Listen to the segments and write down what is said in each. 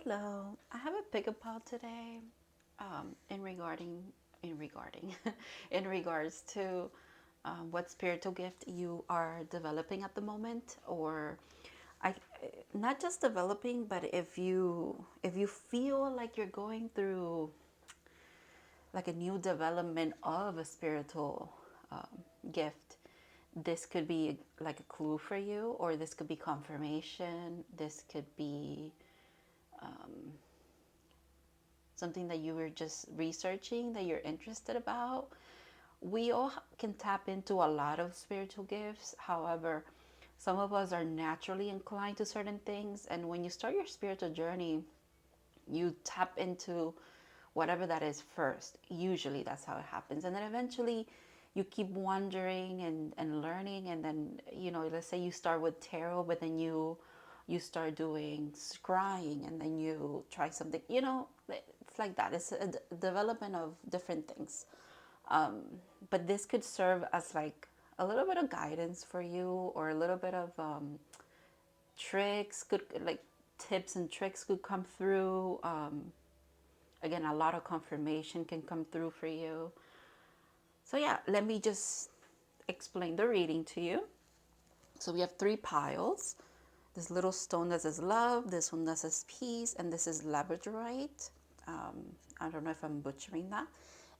Hello, I have a pickup call today in regarding in regarding in regards to what spiritual gift you are developing at the moment, or I not just developing, but if you feel like you're going through like a new development of a spiritual gift. This could be like a clue for you, or this could be confirmation. This could be something that you were just researching that you're interested about. We all can tap into a lot of spiritual gifts. However, some of us are naturally inclined to certain things. And when you start your spiritual journey, you tap into whatever that is first. Usually that's how it happens. And then eventually you keep wondering and learning. And then, let's say you start with tarot, but then you start doing scrying, and then you try something, it's like that. It's a development of different things. But this could serve as like a little bit of guidance for you, or a little bit of tricks, could like tips and tricks could come through. Again, a lot of confirmation can come through for you. So yeah, let me just explain the reading to you. So we have 3 piles. This little stone that says love, this one that says peace, and this is labradorite. I don't know if I'm butchering that.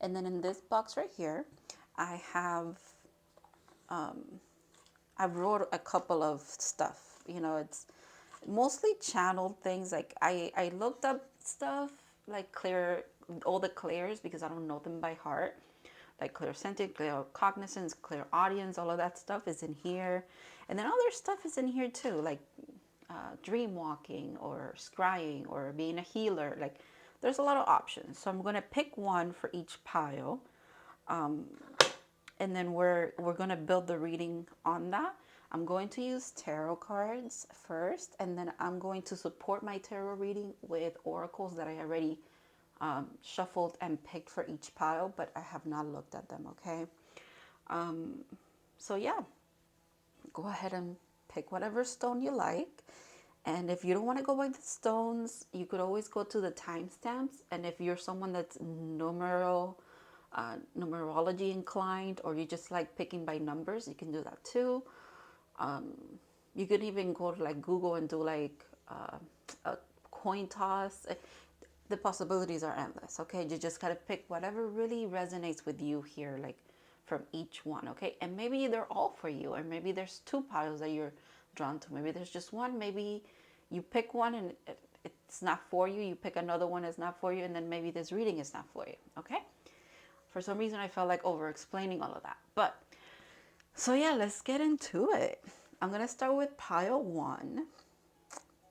And then in this box right here, I have, I wrote a couple of stuff. It's mostly channeled things. Like I looked up stuff like clear, all the clairs, because I don't know them by heart. Like clairsentient, claircognizance, clairaudience, all of that stuff is in here. And then other stuff is in here too, like dream walking or scrying or being a healer. Like there's a lot of options. So I'm going to pick one for each pile. And then we're going to build the reading on that. I'm going to use tarot cards first, and then I'm going to support my tarot reading with oracles that I already shuffled and picked for each pile, but I have not looked at them, okay? So yeah, go ahead and pick whatever stone you like. And if you don't want to go by the stones, you could always go to the timestamps. And if you're someone that's numerology inclined, or you just like picking by numbers, you can do that too. You could even go to like Google and do like a coin toss. The possibilities are endless. Okay, you just gotta pick whatever really resonates with you here, like from each one. Okay, and maybe they're all for you, or maybe there's 2 piles that you're drawn to. Maybe there's just one. Maybe you pick one and it's not for you. You pick another one, it's not for you, and then maybe this reading is not for you. Okay. For some reason, I felt like over explaining all of that, but so yeah, let's get into it. I'm gonna start with pile 1.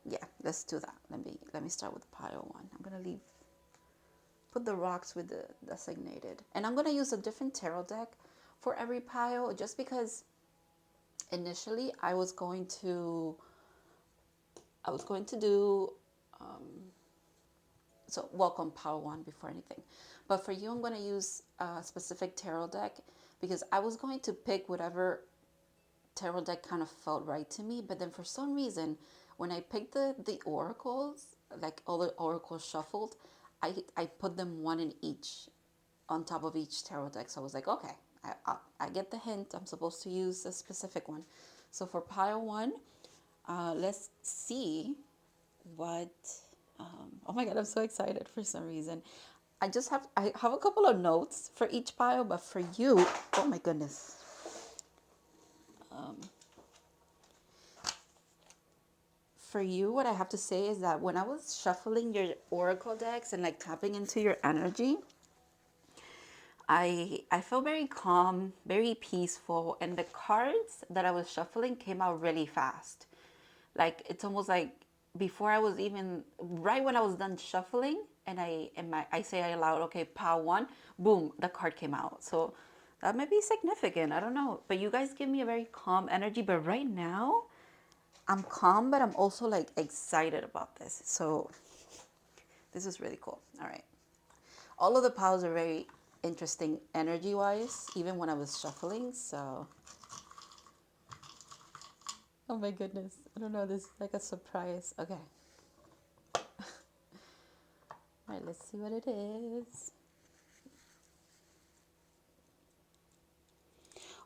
Yeah, let's do that. Let me start with pile 1. I'm gonna put the rocks with the designated, and I'm gonna use a different tarot deck for every pile, just because initially I was going to do so welcome pile 1 before anything. But for you, I'm going to use a specific tarot deck, because I was going to pick whatever tarot deck kind of felt right to me. But then for some reason, when I picked the oracles, like all the oracles shuffled, I put them one in each, on top of each tarot deck. So I was like, okay, I get the hint. I'm supposed to use a specific one. So for pile 1, let's see what, oh my God, I'm so excited for some reason. I have a couple of notes for each pile, but for you, oh my goodness. For you, what I have to say is that when I was shuffling your oracle decks and like tapping into your energy, I felt very calm, very peaceful, and the cards that I was shuffling came out really fast. Like it's almost like before I was even, right when I was done shuffling, and I say aloud, okay, pile 1, boom, the card came out. So that might be significant. I don't know, but you guys give me a very calm energy. But right now, I'm calm, but I'm also like excited about this. So this is really cool. All right. All of the piles are very interesting energy wise, even when I was shuffling. So, oh my goodness. I don't know. This is like a surprise. Okay. All right, let's see what it is.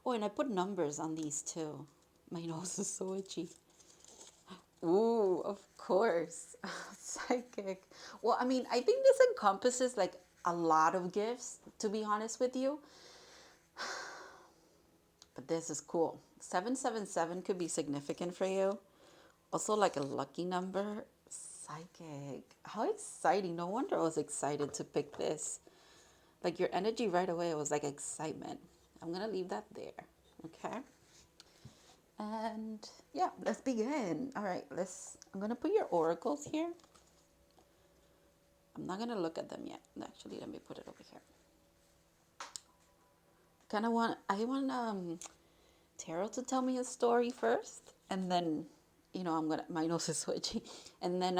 Oh, and I put numbers on these too. My nose is so itchy. Ooh, of course. Psychic. Well, I mean, I think this encompasses like a lot of gifts, to be honest with you. But this is cool. 777 could be significant for you. Also, like a lucky number. Psychic. How exciting. No wonder I was excited to pick this. Like your energy right away was like excitement. I'm going to leave that there. Okay. And yeah, let's begin. All right, I'm going to put your oracles here. I'm not going to look at them yet. Actually, let me put it over here. I want tarot to tell me a story first, and then, my nose is so itchy. And then,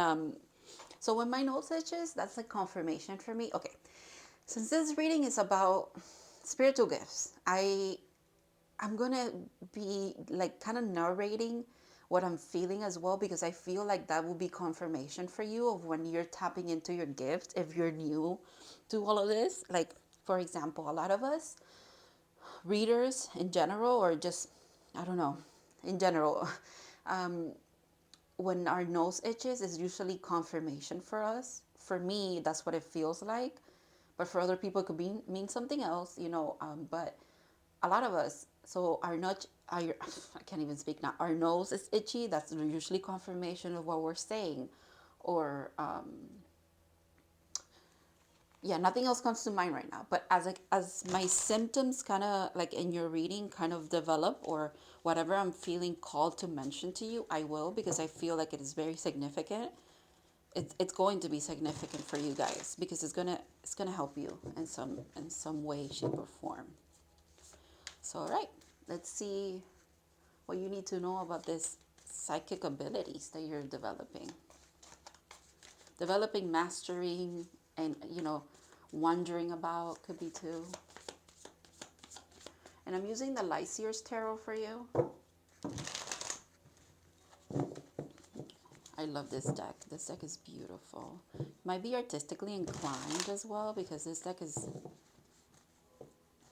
so when my nose itches, that's like confirmation for me. Okay, since this reading is about spiritual gifts, I'm gonna be like kind of narrating what I'm feeling as well, because I feel like that will be confirmation for you of when you're tapping into your gift if you're new to all of this. Like, for example, a lot of us readers in general, or just, I don't know, in general, when our nose itches is usually confirmation for us. For me, that's what it feels like. But for other people, it could mean something else, but a lot of us, so I can't even speak now. Our nose is itchy. That's usually confirmation of what we're saying, or yeah, nothing else comes to mind right now. But as my symptoms kind of like in your reading kind of develop, or whatever I'm feeling called to mention to you, I will, because I feel like it is very significant. It's going to be significant for you guys, because it's gonna help you in some way, shape, or form. So, all right, let's see what you need to know about this psychic abilities that you're developing, mastering, and wondering about, could be too. And I'm using the LIGHTSEERS tarot for you. I love this deck. This deck is beautiful. Might be artistically inclined as well, because this deck is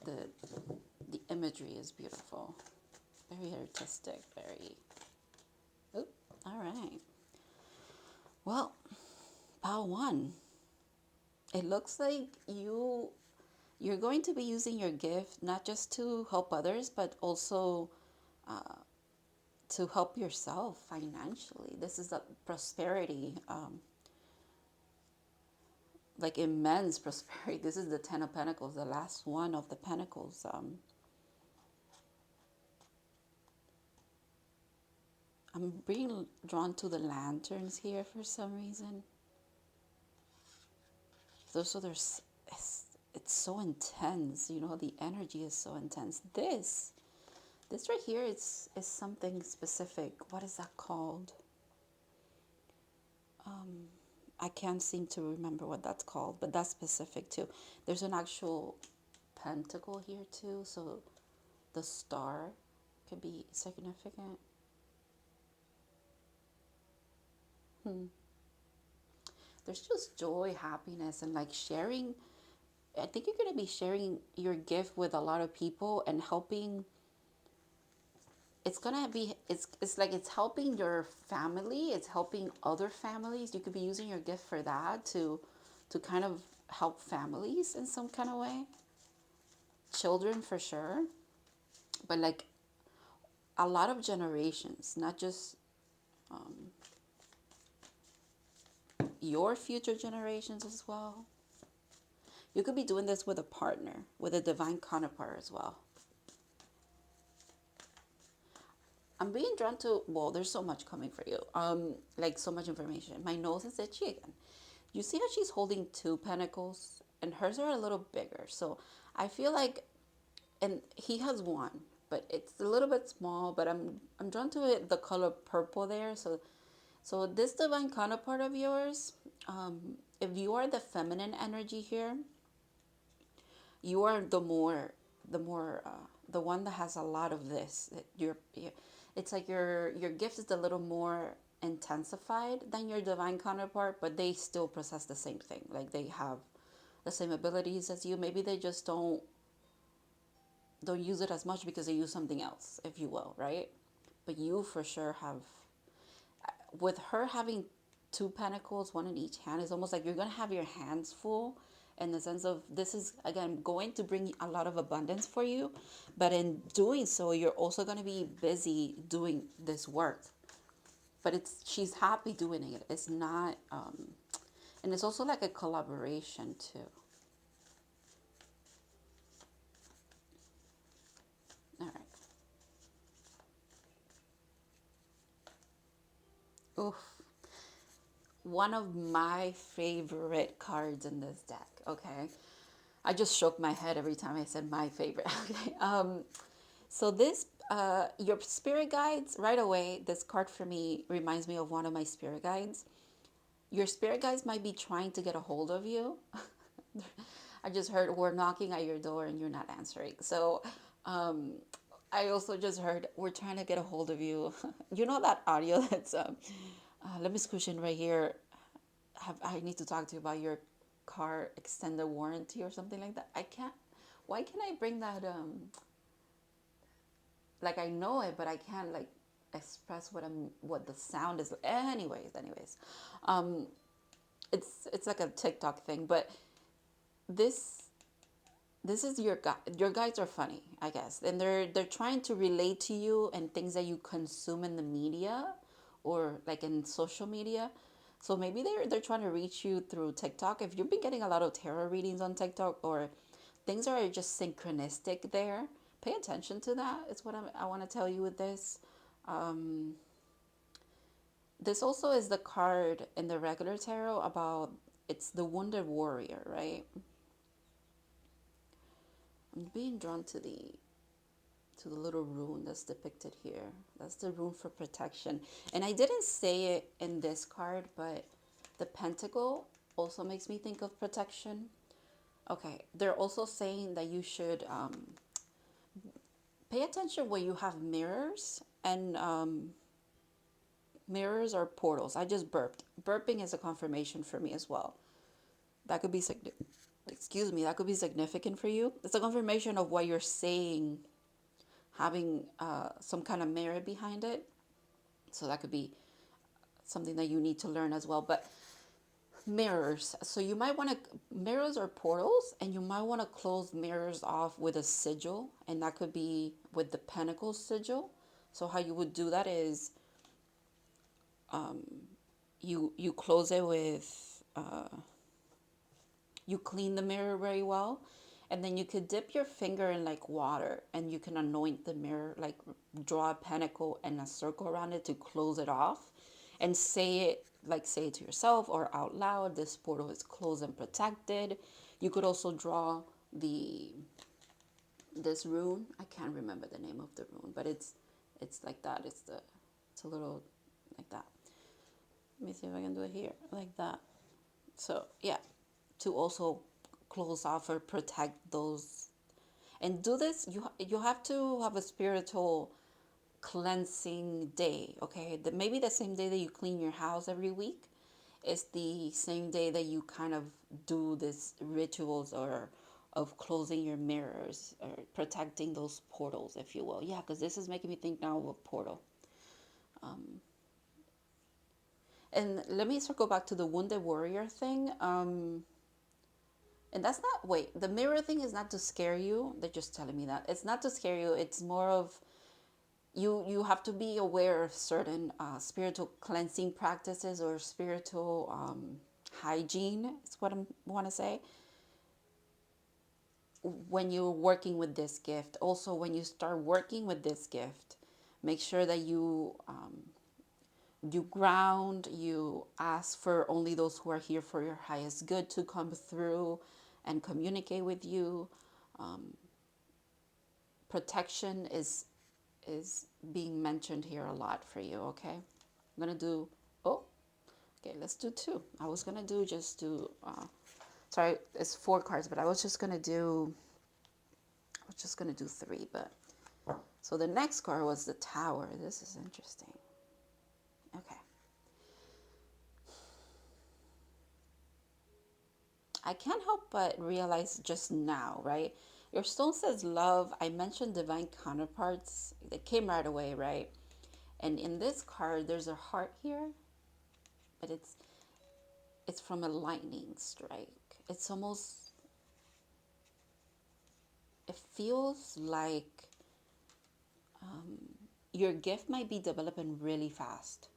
the imagery is beautiful. Very artistic, very. Oh, all right. Well, pile one. It looks like you're going to be using your gift not just to help others, but also to help yourself financially. This is the prosperity, like immense prosperity. This is the Ten of Pentacles, the last one of the Pentacles. I'm being drawn to the lanterns here for some reason. So it's so intense, the energy is so intense. This right here is something specific. What is that called? I can't seem to remember what that's called, but that's specific too. There's an actual pentacle here too, so the star could be significant. There's just joy, happiness, and like sharing. I think you're going to be sharing your gift with a lot of people and helping. It's like it's helping your family. It's helping other families. You could be using your gift for that to kind of help families in some kind of way. Children for sure, but like a lot of generations, not just your future generations as well. You could be doing this with a partner, with a divine counterpart as well. I'm being drawn to, well, there's so much coming for you. Like so much information. My nose is itchy again. You see how she's holding two pentacles, and hers are a little bigger. So I feel like, and he has one, but it's a little bit small. But I'm drawn to it, the color purple there. So this divine counterpart of yours, if you are the feminine energy here, you are the one that has a lot of this. It's like your gift is a little more intensified than your divine counterpart, but they still possess the same thing. Like they have the same abilities as you. Maybe they just don't use it as much because they use something else, if you will, right? But you for sure have, with her having two pentacles, one in each hand, it's almost like you're going to have your hands full in the sense of this is, again, going to bring a lot of abundance for you. But in doing so, you're also going to be busy doing this work. But she's happy doing it. It's not, and it's also like a collaboration too. All right. Oof. One of my favorite cards in this deck. Okay. I just shook my head every time I said my favorite. Okay. So this, your spirit guides, right away, this card for me reminds me of one of my spirit guides. Your spirit guides might be trying to get a hold of you. I just heard we're knocking at your door and you're not answering. So I also just heard we're trying to get a hold of you. You know that audio that's, let me squish in right here. I need to talk to you about your car extended warranty or something like that. I can't, why can't I bring that, like I know it, but I can't like express what the sound is. Anyways, it's like a TikTok thing, but this this is your guides are funny, I guess, and they're trying to relate to you and things that you consume in the media or like in social media. So maybe they're trying to reach you through TikTok. If you've been getting a lot of tarot readings on TikTok or things are just synchronistic there, pay attention to that. It's what I want to tell you with this. Um, this also is the card in the regular tarot about it's the wounded warrior, right? I'm being drawn to the little rune that's depicted here. That's the rune for protection. And I didn't say it in this card, but the pentacle also makes me think of protection. Okay, they're also saying that you should pay attention when you have mirrors and mirrors or portals. I just burped. Burping is a confirmation for me as well. That could be excuse me, that could be significant for you. It's a confirmation of what you're saying having some kind of merit behind it. So that could be something that you need to learn as well. But mirrors. So you might want to, mirrors or portals, and you might want to close mirrors off with a sigil, and that could be with the pentacle sigil. So how you would do that is you close it with, you clean the mirror very well, and then you could dip your finger in like water and you can anoint the mirror, like draw a pentacle and a circle around it to close it off, and say it, like say it to yourself or out loud, this portal is closed and protected. You could also draw this rune. I can't remember the name of the rune, but it's like that. It's a little like that. Let me see if I can do it here, like that. So yeah, to also close off or protect those, and do this, you have to have a spiritual cleansing day. Okay, maybe the same day that you clean your house every week is the same day that you kind of do this rituals or of closing your mirrors or protecting those portals, if you will. Yeah, because this is making me think now of a portal. And let me circle back to the wounded warrior thing. And that's not, wait, the mirror thing is not to scare you. They're just telling me that. It's not to scare you. It's more of you have to be aware of certain spiritual cleansing practices or spiritual hygiene, is what I want to say, when you're working with this gift. Also, when you start working with this gift, make sure that you ground, you ask for only those who are here for your highest good to come through and communicate with you. Protection is being mentioned here a lot for you, okay? I'm gonna do, oh, okay, let's do two. I was gonna do just do, sorry, it's 4 cards, but I was just gonna do three, but, so the next card was the Tower. This is interesting. Okay. I can't help but realize just now, right? Your stone says love. I mentioned divine counterparts. It came right away, right? And in this card, there's a heart here, but it's from a lightning strike. It's almost, it feels like your gift might be developing really fast.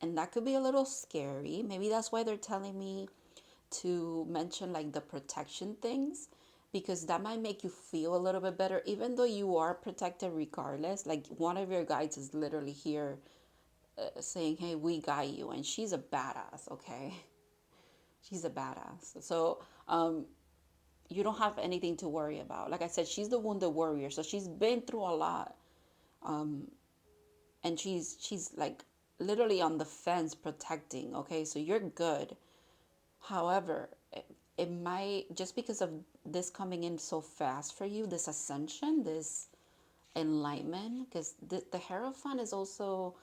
And that could be a little scary. Maybe that's why they're telling me to mention like the protection things, because that might make you feel a little bit better, even though you are protected regardless. Like one of your guides is literally here saying, hey, we got you. And she's a badass, okay? She's a badass. So you don't have anything to worry about. Like I said, she's the wounded warrior. So she's been through a lot. And she's like literally on the fence protecting, okay? So you're good. However, it might, just because of this coming in so fast for you, this ascension, this enlightenment, because the Hierophant is also,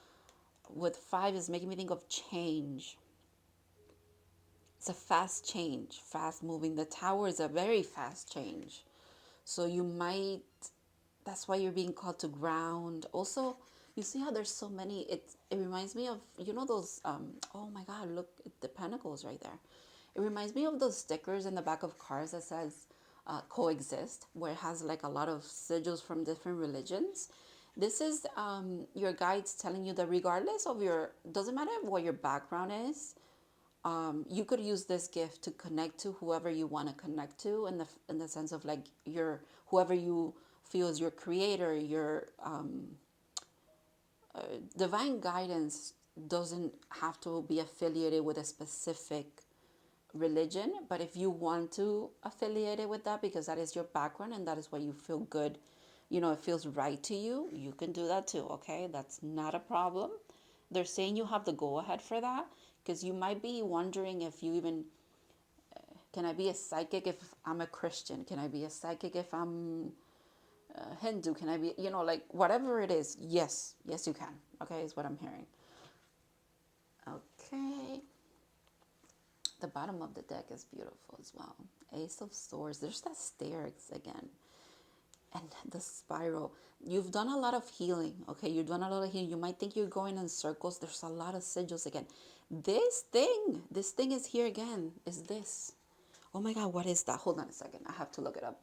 with 5, is making me think of change. It's a fast change, fast moving. The Tower is a very fast change. So you might, that's why you're being called to ground. Also, you see how there's so many, it reminds me of, you know, those, oh my God, look at the pentacles right there. It reminds me of those stickers in the back of cars that says coexist, where it has like a lot of sigils from different religions. This is your guides telling you that regardless of your, doesn't matter what your background is, you could use this gift to connect to whoever you want to connect to, in the sense of like your, whoever you feel is your creator, your divine guidance doesn't have to be affiliated with a specific religion, but if you want to affiliate it with that because that is your background and that is what you feel good, you know, it feels right to you, you can do that too, okay? That's not a problem. They're saying you have the go ahead for that, because you might be wondering if you even, can I be a psychic if I'm a Christian? Can I be a psychic if I'm Hindu? Can I be, you know, like whatever it is? Yes, yes, you can. Okay, is what I'm hearing. Okay. The bottom of the deck is beautiful as well. Ace of Swords. There's that stairs again. And the spiral. You've done a lot of healing. Okay, you've done a lot of healing. You might think you're going in circles. There's a lot of sigils again. This thing is here again. Is this? Oh my God, what is that? Hold on a second. I have to look it up.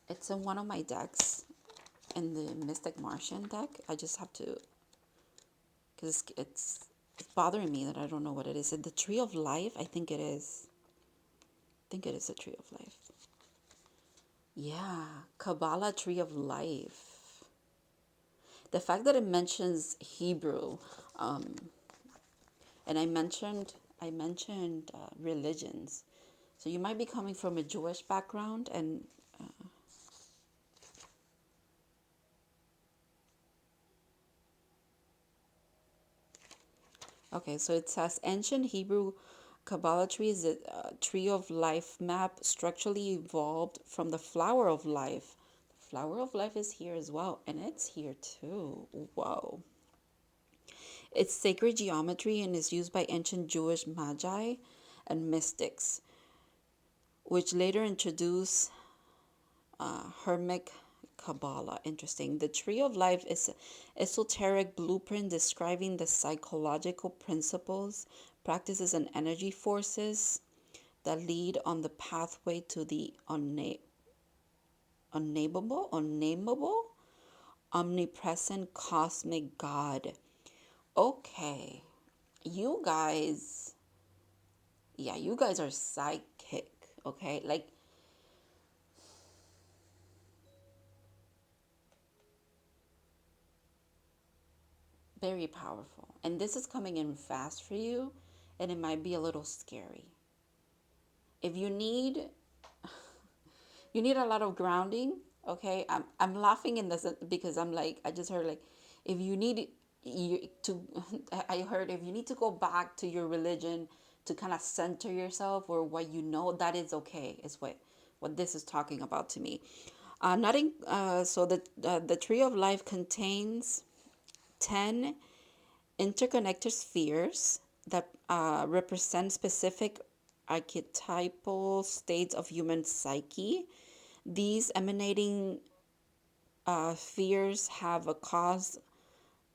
It's in one of my decks, in the Mystic Martian deck. I just have to, because it's bothering me that I don't know what it is. The Tree of Life? I think it is. I think it is a Tree of Life. Yeah, Kabbalah Tree of Life. The fact that it mentions Hebrew, and I mentioned religions. So you might be coming from a Jewish background, and okay, so it says ancient Hebrew Kabbalah tree is a tree of life map structurally evolved from the flower of life. The flower of life is here as well, and it's here too. Whoa. It's sacred geometry and is used by ancient Jewish magi and mystics, which later introduced Hermic Kabbalah. Interesting. The Tree of Life is an esoteric blueprint describing the psychological principles, practices, and energy forces that lead on the pathway to the unnameable, omnipresent cosmic God. Okay, you guys, yeah, you guys are psychic, okay? Like, very powerful. And this is coming in fast for you, and it might be a little scary. If you need a lot of grounding, okay? I'm laughing in this because I'm like, I just heard like, if you need to, I heard if you need to go back to your religion to kind of center yourself or what you know, that is okay, is what this is talking about to me. So the Tree of Life contains 10 interconnected spheres that represent specific archetypal states of human psyche. These emanating fears have a cause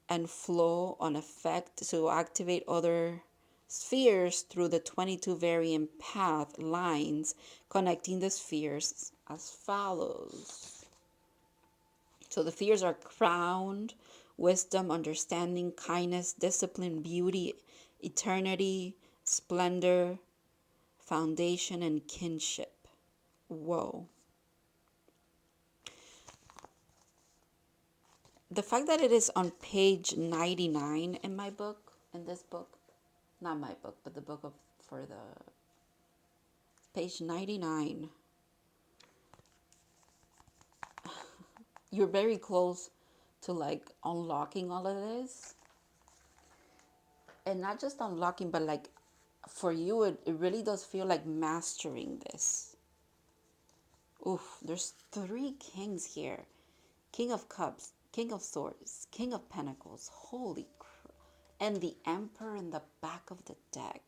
and flow on effect to activate other spheres through the 22 variant path lines connecting the spheres as follows. So the fears are crowned, wisdom, understanding, kindness, discipline, beauty, eternity, splendor, foundation, and kinship. Whoa. The fact that it is on page 99 in my book, in this book, not my book, but the book of for the page 99, you're very close to like unlocking all of this. And not just unlocking, but like for you, it really does feel like mastering this. Oof, there's 3 kings here. King of Cups, King of Swords, King of Pentacles. Holy crap. And the Emperor in the back of the deck.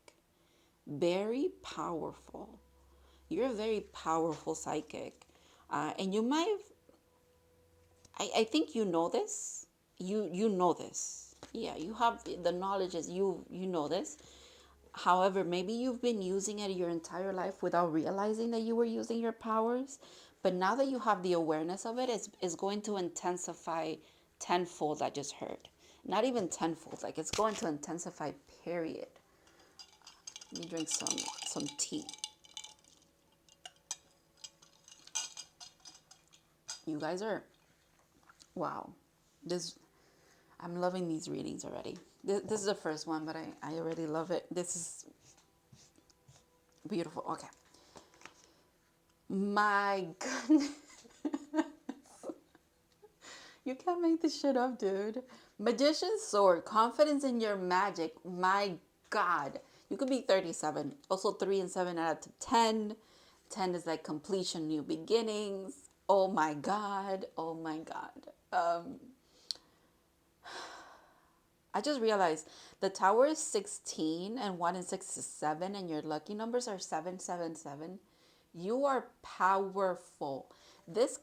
Very powerful. You're a very powerful psychic. And you might have, I think you know this. You know this. Yeah, you have the knowledge is you know this. However, maybe you've been using it your entire life without realizing that you were using your powers. But now that you have the awareness of it, it's going to intensify tenfold, I just heard. Not even tenfold, like it's going to intensify, period. Let me drink some tea. You guys are, wow. I'm loving these readings already. This is the first one, but I already love it. This is beautiful. Okay. My goodness. You can't make this shit up, dude. Magician's sword. Confidence in your magic. My God. You could be 37. Also 3 and 7 out of 10. 10 is like completion, new beginnings. Oh my God. Oh my God. I just realized the tower is 16 and 1 and 6 is 7 and your lucky numbers are 777. You are powerful. This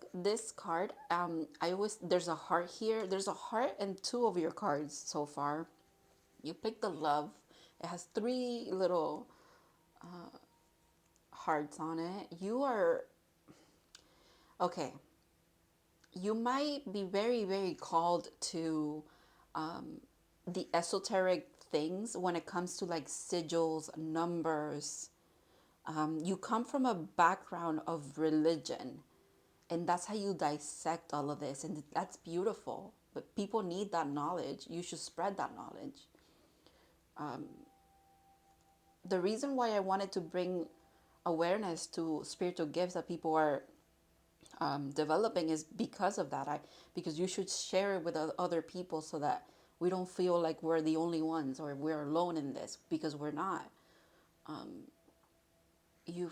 card, I always, there's a heart here. There's a heart and 2 of your cards so far. You picked the love. It has 3 little hearts on it. You are, okay. You might be very, very called to the esoteric things when it comes to like sigils, numbers. You come from a background of religion, and that's how you dissect all of this, and that's beautiful. But people need that knowledge. You should spread that knowledge. The reason why I wanted to bring awareness to spiritual gifts that people are developing is because of that. Because you should share it with other people so that we don't feel like we're the only ones or we're alone in this, because we're not. You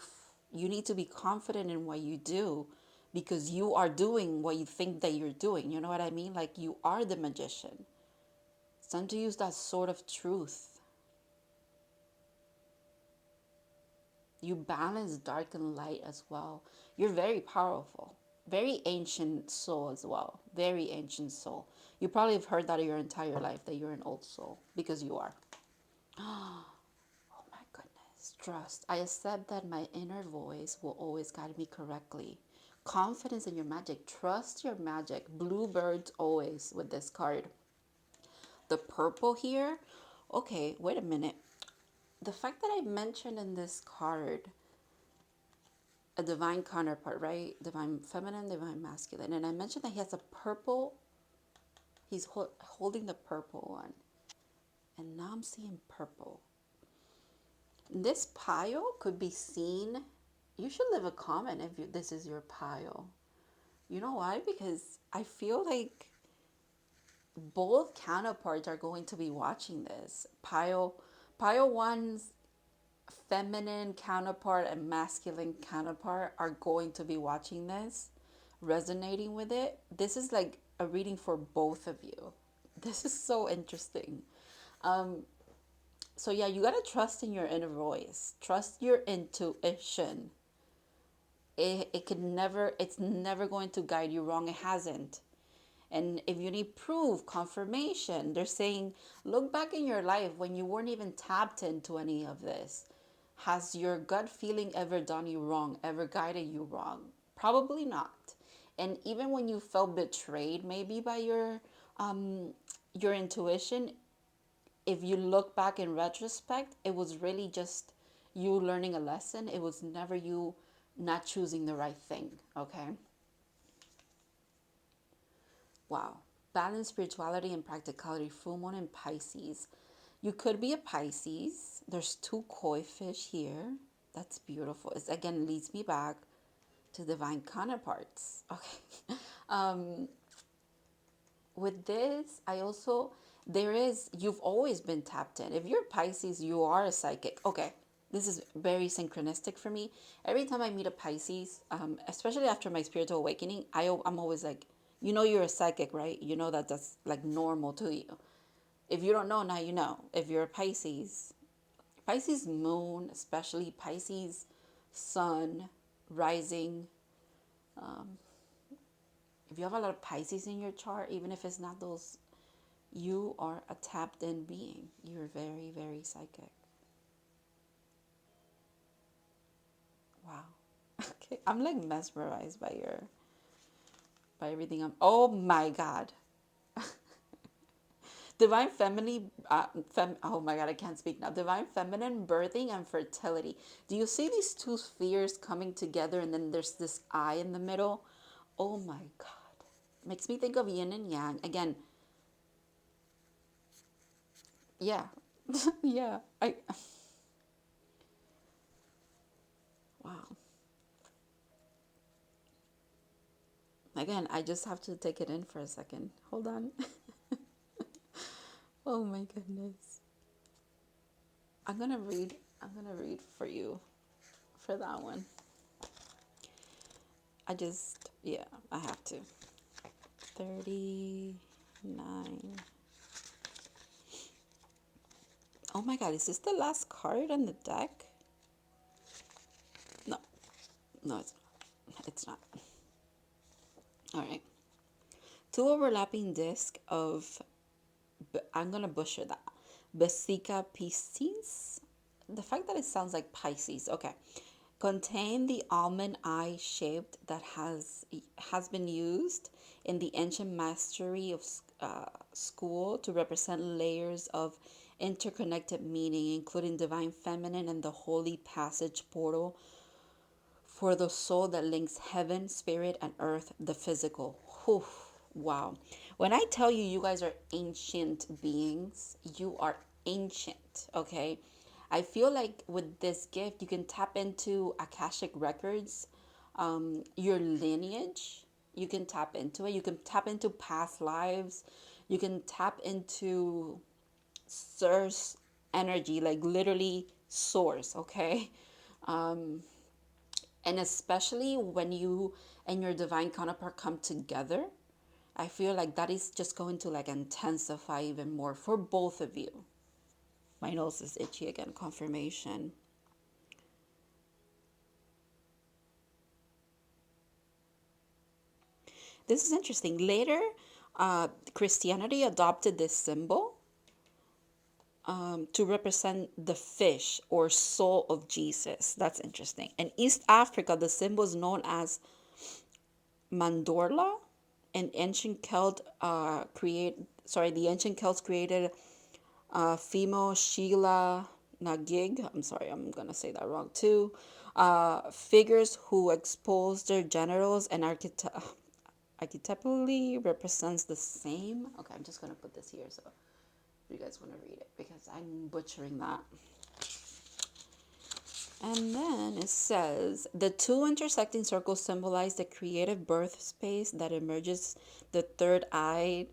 you need to be confident in what you do, because you are doing what you think that you're doing. You know what I mean? Like you are the magician. It's time to use that sword of truth. You balance dark and light as well. You're very powerful. Very ancient soul as well. Very ancient soul. You probably have heard that your entire life, that you're an old soul, because you are. Oh my goodness. Trust. I accept that my inner voice will always guide me correctly. Confidence in your magic. Trust your magic. Bluebirds always with this card. The purple here. Okay, wait a minute. The fact that I mentioned in this card a divine counterpart, right? Divine feminine, divine masculine. And I mentioned that he has a purple, he's holding the purple one. And now I'm seeing purple. This pile could be seen. You should leave a comment if this is your pile. You know why? Because I feel like both counterparts are going to be watching this. Pile one's feminine counterpart and masculine counterpart are going to be watching this, resonating with it. This is like a reading for both of you. This is so interesting. So yeah, you gotta trust in your inner voice. Trust your intuition. It could never, it's never going to guide you wrong. It hasn't. And if you need proof, confirmation, they're saying, look back in your life when you weren't even tapped into any of this. Has your gut feeling ever done you wrong, ever guided you wrong? Probably not. And even when you felt betrayed, maybe by your intuition, if you look back in retrospect, it was really just you learning a lesson. It was never you not choosing the right thing. Okay. Wow. Balance spirituality and practicality. Full moon in Pisces. You could be a Pisces. There's two koi fish here. That's beautiful. It again leads me back to divine counterparts. Okay. With this, I also, you've always been tapped in. If you're Pisces, you are a psychic. Okay. This is very synchronistic for me. Every time I meet a Pisces, especially after my spiritual awakening, I'm always like, you know, you're a psychic, right? You know that that's like normal to you. If you don't know, now you know. If you're a Pisces, Pisces moon, especially Pisces sun, rising. If you have a lot of Pisces in your chart, even if it's not those, you are a tapped in being. You're very, very psychic. Wow. Okay. I'm like mesmerized by everything. Oh my God. Divine feminine, oh my God, I can't speak now. Divine feminine, birthing, and fertility. Do you see these two spheres coming together and then there's this eye in the middle? Oh my God. Makes me think of yin and yang. Again, yeah. Yeah. Wow. Again, I just have to take it in for a second. Hold on. Oh my goodness. I'm gonna read for you for that one. Yeah, I have to. 39. Oh my God, is this the last card on the deck? No, no, it's not. It's not. All right. Two overlapping discs of, I'm going to butcher that, Basica Pisces. The fact that it sounds like Pisces. Okay. Contain the almond eye shaped that has been used in the ancient mastery of school to represent layers of interconnected meaning, including divine feminine and the holy passage portal for the soul that links heaven, spirit, and earth, the physical. Whew, wow. When I tell you, you guys are ancient beings, you are ancient, okay? I feel like with this gift, you can tap into Akashic records, your lineage. You can tap into it. You can tap into past lives. You can tap into source energy, like literally source, okay? And especially when you and your divine counterpart come together, I feel like that is just going to like intensify even more for both of you. My nose is itchy again, confirmation. This is interesting. Later, Christianity adopted this symbol to represent the fish or soul of Jesus. That's interesting. In East Africa, the symbol is known as Mandorla. And ancient Celt the ancient Celts created female Sheila Nagig. I'm sorry, I'm gonna say that wrong too. Figures who expose their genitals and archetypally represents the same. Okay, I'm just gonna put this here so you guys want to read it because I'm butchering that. And then it says the two intersecting circles symbolize the creative birth space that emerges the third eye,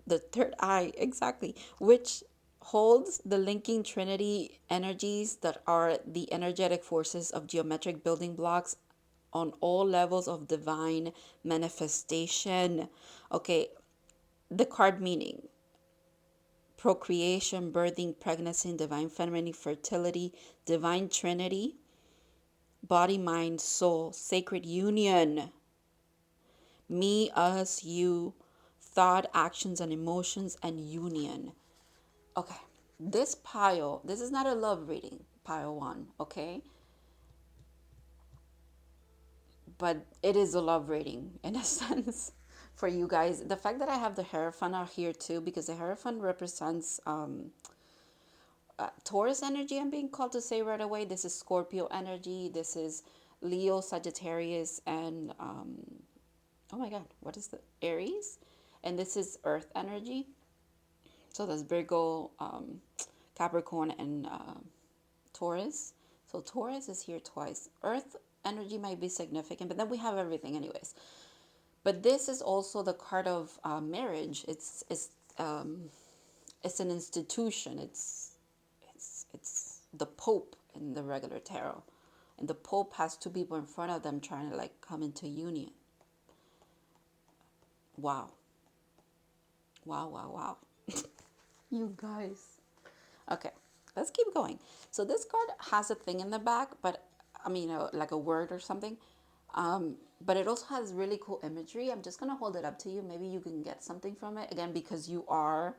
exactly, which holds the linking trinity energies that are the energetic forces of geometric building blocks on all levels of divine manifestation. Okay, the card meaning procreation, birthing, pregnancy, divine feminine, fertility, divine trinity, body, mind, soul, sacred union, me, us, you, thought, actions, and emotions, and union. Okay, this pile, this is not a love reading, pile one, okay? But it is a love reading in a sense for you guys. The fact that I have the Hierophant out here too, because the Hierophant represents Taurus energy, I'm being called to say right away. This is Scorpio energy. This is Leo, Sagittarius, and oh my God, what is the Aries? And this is Earth energy. So that's Virgo, Capricorn, and Taurus. So Taurus is here twice. Earth energy might be significant, but then we have everything anyways. But this is also the card of marriage. It's an institution. It's the Pope in the regular tarot, and the Pope has two people in front of them trying to like come into union. Wow. Wow, wow, wow. You guys. Okay, let's keep going. So this card has a thing in the back, but I mean, like a word or something. But it also has really cool imagery. I'm just going to hold it up to you. Maybe you can get something from it. Again, because you are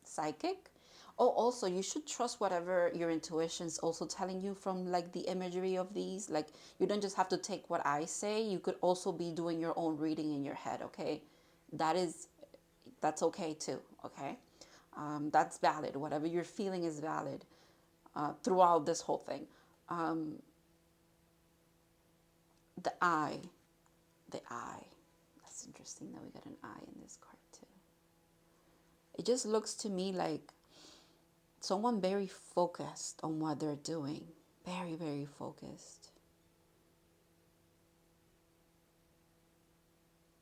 psychic. Oh, also, you should trust whatever your intuition's also telling you from like the imagery of these. Like, you don't just have to take what I say. You could also be doing your own reading in your head, okay? That's okay too, okay? That's valid. Whatever you're feeling is valid throughout this whole thing. The eye. The eye. That's interesting that we got an eye in this card too. It just looks to me like someone very focused on what they're doing. Very, very focused.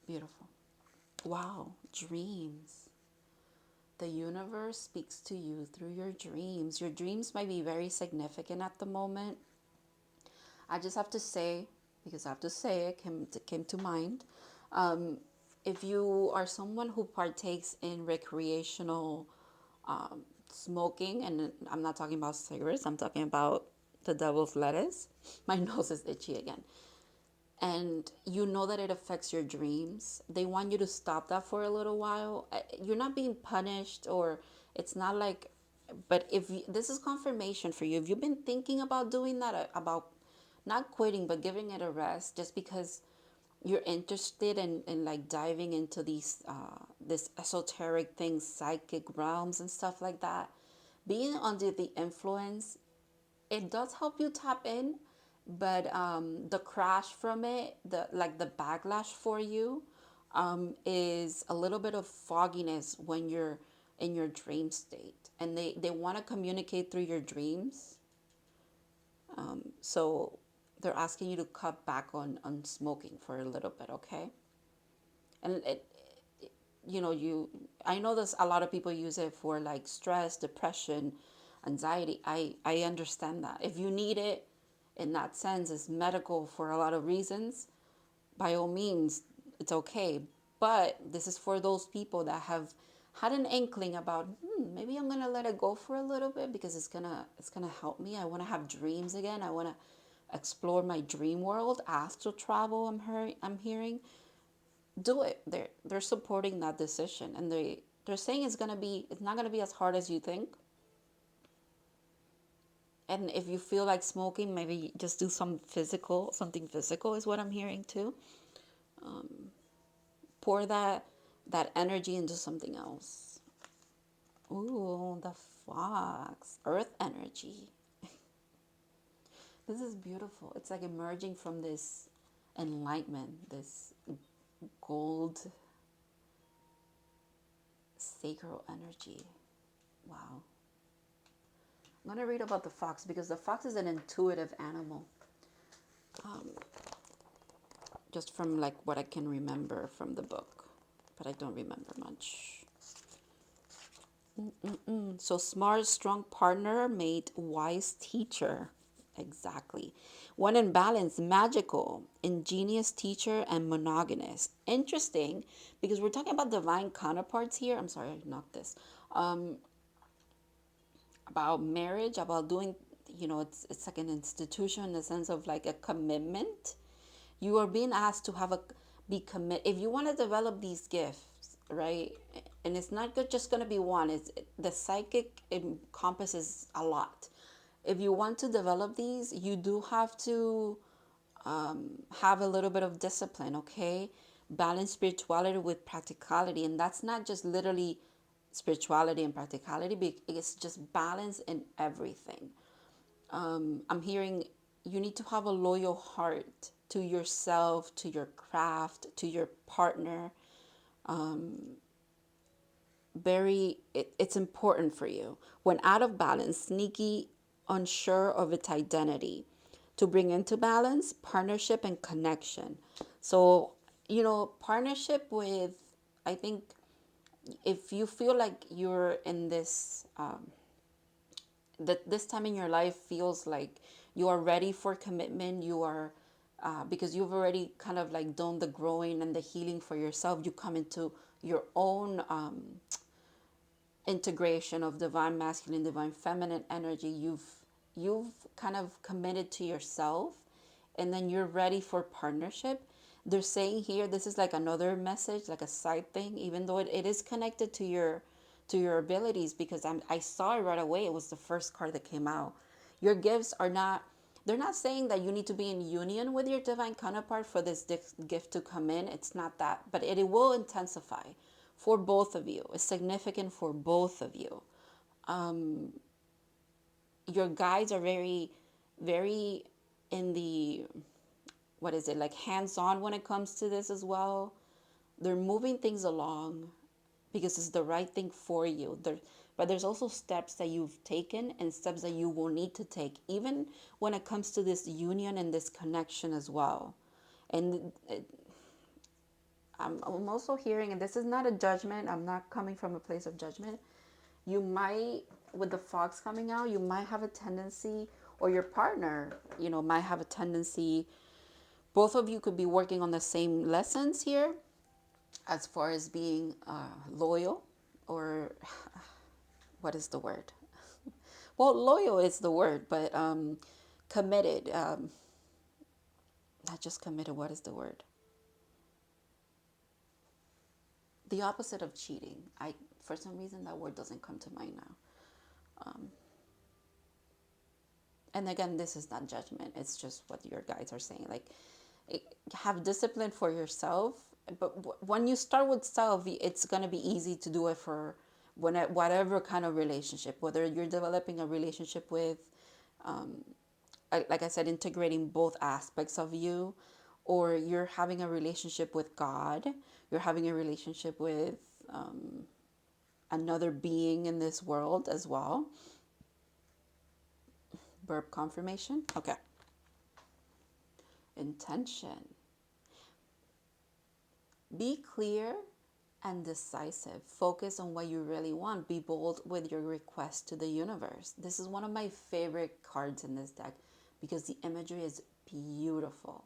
Beautiful. Wow. Dreams. The universe speaks to you through your dreams. Your dreams might be very significant at the moment. I just have to say, because I have to say it, came to mind. If you are someone who partakes in recreational smoking, and I'm not talking about cigarettes, I'm talking about the devil's lettuce. My nose is itchy again. And you know that it affects your dreams. They want you to stop that for a little while. You're not being punished, or it's not like, but if you, this is confirmation for you, if you've been thinking about doing that, about not quitting, but giving it a rest, just because you're interested in like diving into these this esoteric things, psychic realms and stuff like that, being under the influence, it does help you tap in, but the crash from it, the backlash for you, is a little bit of fogginess when you're in your dream state, and they want to communicate through your dreams. So they're asking you to cut back on smoking for a little bit, okay? And I know there's a lot of people use it for like stress, depression, anxiety. I understand that. If you need it in that sense, it's medical for a lot of reasons, by all means, it's okay. But this is for those people that have had an inkling about, maybe I'm gonna let it go for a little bit because it's gonna help me. I want to have dreams again. I want to explore my dream world, astral travel. I'm hearing. Do it. They're supporting that decision, and they're saying it's not gonna be as hard as you think. And if you feel like smoking, maybe just do something physical is what I'm hearing too. Pour that energy into something else. Ooh, the fox, earth energy. This is beautiful. It's like emerging from this enlightenment, this gold sacral energy. Wow. I'm going to read about the fox because the fox is an intuitive animal. Just from like what I can remember from the book, but I don't remember much. So smart, strong partner, mate, wise teacher. Exactly. One in balance, magical, ingenious teacher, and monogamous. Interesting, because we're talking about divine counterparts here. I'm sorry, I knocked this. about marriage, about doing, it's like an institution in the sense of like a commitment. You are being asked to be commit. If you want to develop these gifts, right? And it's not just going to be one. It's the psychic encompasses a lot. If you want to develop these, you do have to have a little bit of discipline, okay? Balance spirituality with practicality. And that's not just literally spirituality and practicality, it's just balance in everything. I'm hearing you need to have a loyal heart to yourself, to your craft, to your partner. It's important for you. When out of balance, sneaky, unsure of its identity. To bring into balance, partnership and connection. So, partnership with, I think, if you feel like you're in this, that this time in your life feels like you are ready for commitment, you are, because you've already kind of like done the growing and the healing for yourself, you come into your own integration of divine masculine, divine feminine energy. You've kind of committed to yourself, and then you're ready for partnership. They're saying here, this is like another message, like a side thing, even though it is connected to your abilities, because I saw it right away. It was the first card that came out. Your gifts are not, they're not saying that you need to be in union with your divine counterpart for this gift to come in. It's not that, but it will intensify for both of you. It's significant for both of you. Your guides are very, very in the, what is it, like hands-on when it comes to this as well. They're moving things along because it's the right thing for you. But there's also steps that you've taken and steps that you will need to take, even when it comes to this union and this connection as well. And I'm also hearing, and this is not a judgment, I'm not coming from a place of judgment. You might, with the fox coming out, you might have a tendency, or your partner, might have a tendency, both of you could be working on the same lessons here as far as being loyal, or what is the word? Well, loyal is the word, but committed, not just committed, what is the word? The opposite of cheating. For some reason, that word doesn't come to mind now. And again, this is not judgment. It's just what your guides are saying. Like, have discipline for yourself. But when you start with self, it's going to be easy to do it for whatever kind of relationship, whether you're developing a relationship with, like I said, integrating both aspects of you, or you're having a relationship with God, you're having a relationship with another being in this world as well. Verb confirmation. Okay. Intention. Be clear and decisive. Focus on what you really want. Be bold with your request to the universe. This is one of my favorite cards in this deck because the imagery is beautiful.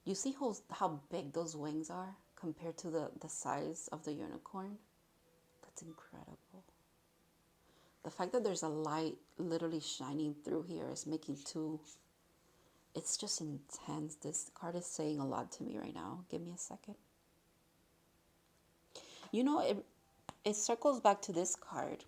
You see how big those wings are compared to the size of the unicorn? That's incredible. The fact that there's a light literally shining through here is making it's just intense. This card is saying a lot to me right now. Give me a second. It circles back to this card.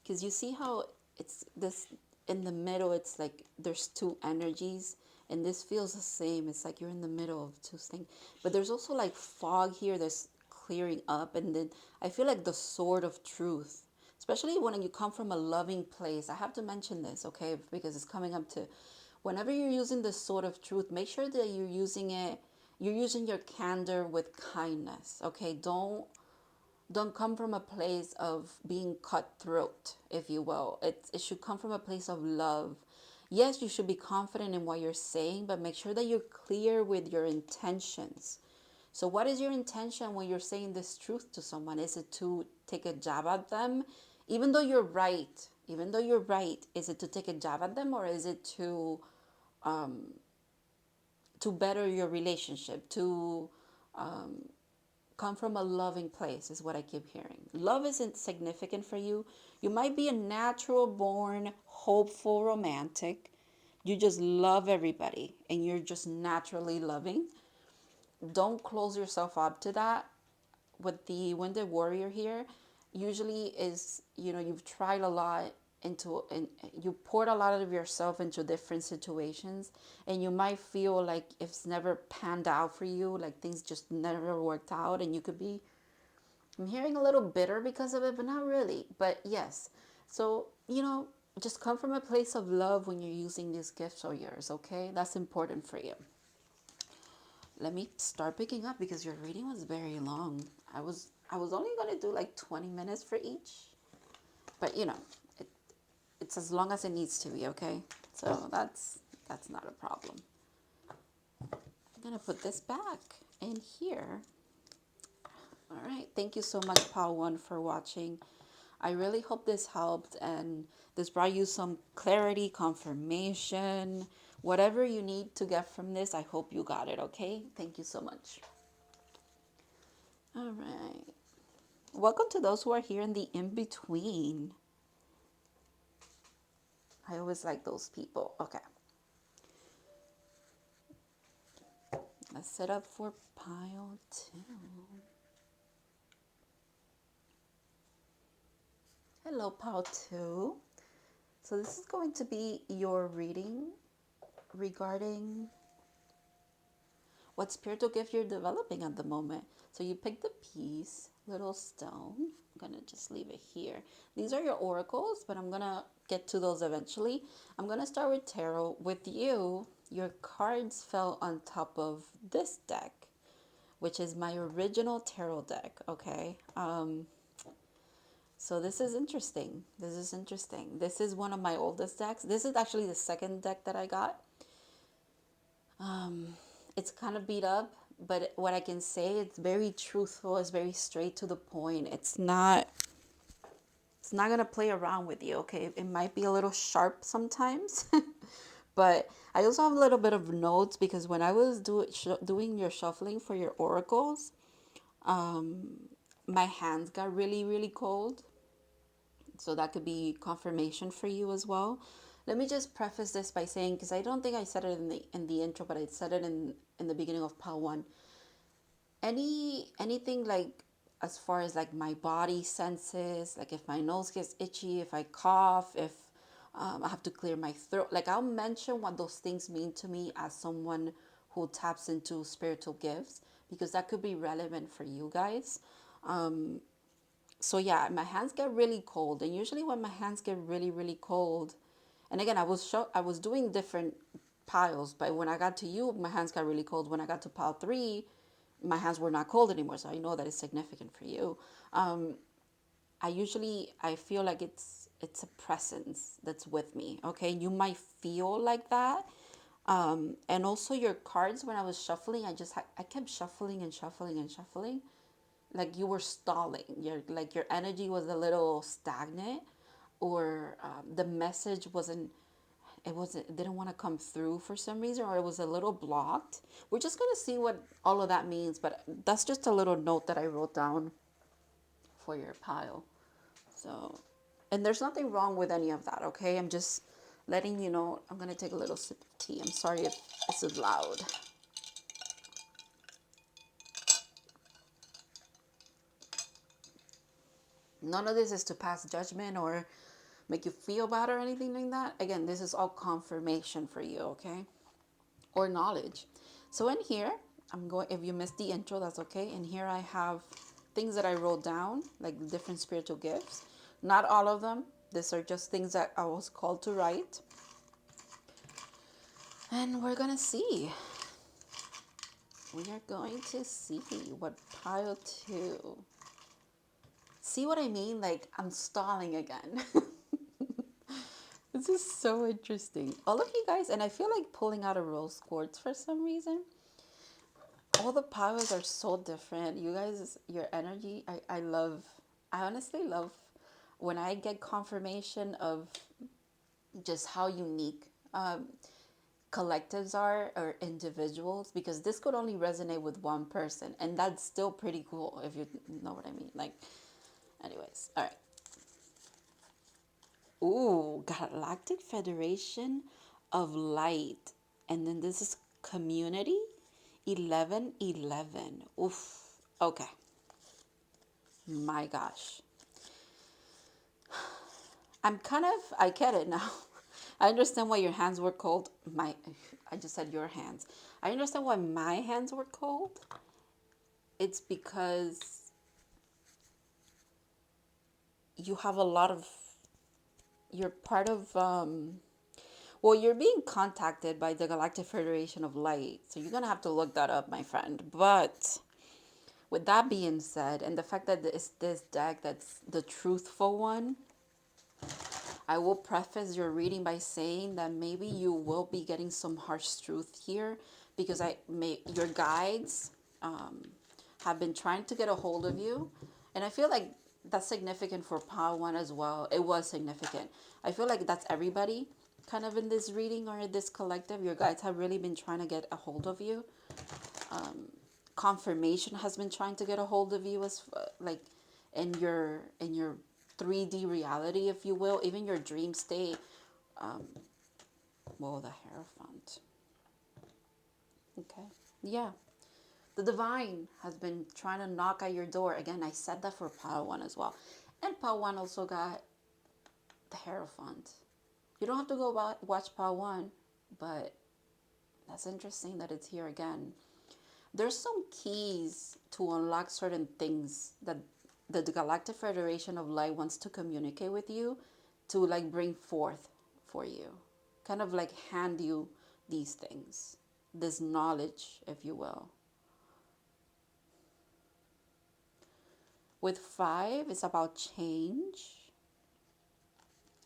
Because you see how it's this, in the middle, it's like there's two energies. And this feels the same. It's like you're in the middle of two things. But there's also like fog here that's clearing up. And then I feel like the sword of truth, especially when you come from a loving place. I have to mention this, okay? Because it's coming up to, whenever you're using the sword of truth, make sure that you're using your candor with kindness, okay? Don't come from a place of being cutthroat, if you will. It should come from a place of love. Yes, you should be confident in what you're saying, but make sure that you're clear with your intentions. So what is your intention when you're saying this truth to someone? Is it to take a jab at them? Even though you're right, is it to take a jab at them, or is it to to better your relationship, to come from a loving place, is what I keep hearing. Love isn't significant for you. You might be a natural born, hopeful romantic. You just love everybody and you're just naturally loving. Don't close yourself up to that. With the Wounded Warrior here, usually is, you've tried a lot and you poured a lot of yourself into different situations, and you might feel like it's never panned out for you, like things just never worked out, and you could be, I'm hearing a little bitter because of it, but not really. But yes, so just come from a place of love when you're using these gifts of yours. Okay, that's important for you. Let me start picking up because your reading was very long. I was only going to do like 20 minutes for each, but it's as long as it needs to be, okay? So that's not a problem. I'm going to put this back in here. All right. Thank you so much, Pal One, for watching. I really hope this helped and this brought you some clarity, confirmation, whatever you need to get from this. I hope you got it, okay? Thank you so much. All right. Welcome to those who are here in the in-between. I always like those people. Okay. Let's set up for pile 2. Hello, pile 2. So this is going to be your reading regarding what spiritual gift you're developing at the moment. So you picked the peace, little stone. I'm going to just leave it here. These are your oracles, but I'm going to get to those eventually. I'm going to start with tarot. With you, your cards fell on top of this deck, which is my original tarot deck, okay? So this is interesting. This is one of my oldest decks. This is actually the second deck that I got. It's kind of beat up, but what I can say, it's very truthful. It's very straight to the point. It's not gonna play around with you, okay? It might be a little sharp sometimes, but I also have a little bit of notes because when I was doing your shuffling for your oracles, my hands got really, really cold. So that could be confirmation for you as well. Let me just preface this by saying, because I don't think I said it in the intro, but I said it in the beginning of pile 1. Anything like as far as like my body senses, like if my nose gets itchy, if I cough, if I have to clear my throat, like I'll mention what those things mean to me as someone who taps into spiritual gifts, because that could be relevant for you guys. So yeah, my hands get really cold, and usually when my hands get really, really cold, and again, I was doing different piles, but when I got to you, my hands got really cold. When I got to pile 3, my hands were not cold anymore, so I know that it's significant for you. I feel like it's a presence that's with me, okay? You might feel like that. And also your cards, when I was shuffling, I kept shuffling and shuffling and shuffling. Like you were stalling. Your energy was a little stagnant, or the message it didn't want to come through for some reason, or it was a little blocked. We're just going to see what all of that means, but that's just a little note that I wrote down for your pile. So, and there's nothing wrong with any of that, okay? I'm just letting you know. I'm going to take a little sip of tea. I'm sorry if this is loud. None of this is to pass judgment or make you feel bad or anything like that. Again, this is all confirmation for you, okay? Or knowledge. So in here, if you missed the intro, that's okay. In here I have things that I wrote down, like the different spiritual gifts. Not all of them. These are just things that I was called to write. And we're gonna see. We are going to see what pile 2. See what I mean? Like I'm stalling again. This is so interesting. All of you guys, and I feel like pulling out a rose quartz for some reason. All the piles are so different. You guys, your energy, I honestly love when I get confirmation of just how unique. collectives are or individuals, because this could only resonate with one person, and that's still pretty cool if you know what I mean. Like, anyways, all right. Ooh, Galactic Federation of Light. And then this is community 1111. Oof. Okay. My gosh. I get it now. I understand why your hands were cold. I just said your hands. I understand why my hands were cold. It's because you have a lot of, you're part of, well, you're being contacted by the Galactic Federation of Light. So you're going to have to look that up, my friend. But with that being said, and the fact that it's this deck that's the truthful one, I will preface your reading by saying that maybe you will be getting some harsh truth here, because your guides have been trying to get a hold of you. And I feel like that's significant for Power One as well. It was significant. I feel like that's everybody kind of in this reading or in this collective. Your guides have really been trying to get a hold of you. Confirmation has been trying to get a hold of you, as like in your 3D reality, if you will, even your dream state. Well, the Hierophant. Okay. Yeah. The divine has been trying to knock at your door. Again, I said that for Power One as well. And Power One also got the Hierophant. You don't have to go watch Power One, but that's interesting that it's here again. There's some keys to unlock certain things that the Galactic Federation of Light wants to communicate with you, to like bring forth for you. Kind of like hand you these things, this knowledge, if you will. With 5, it's about change.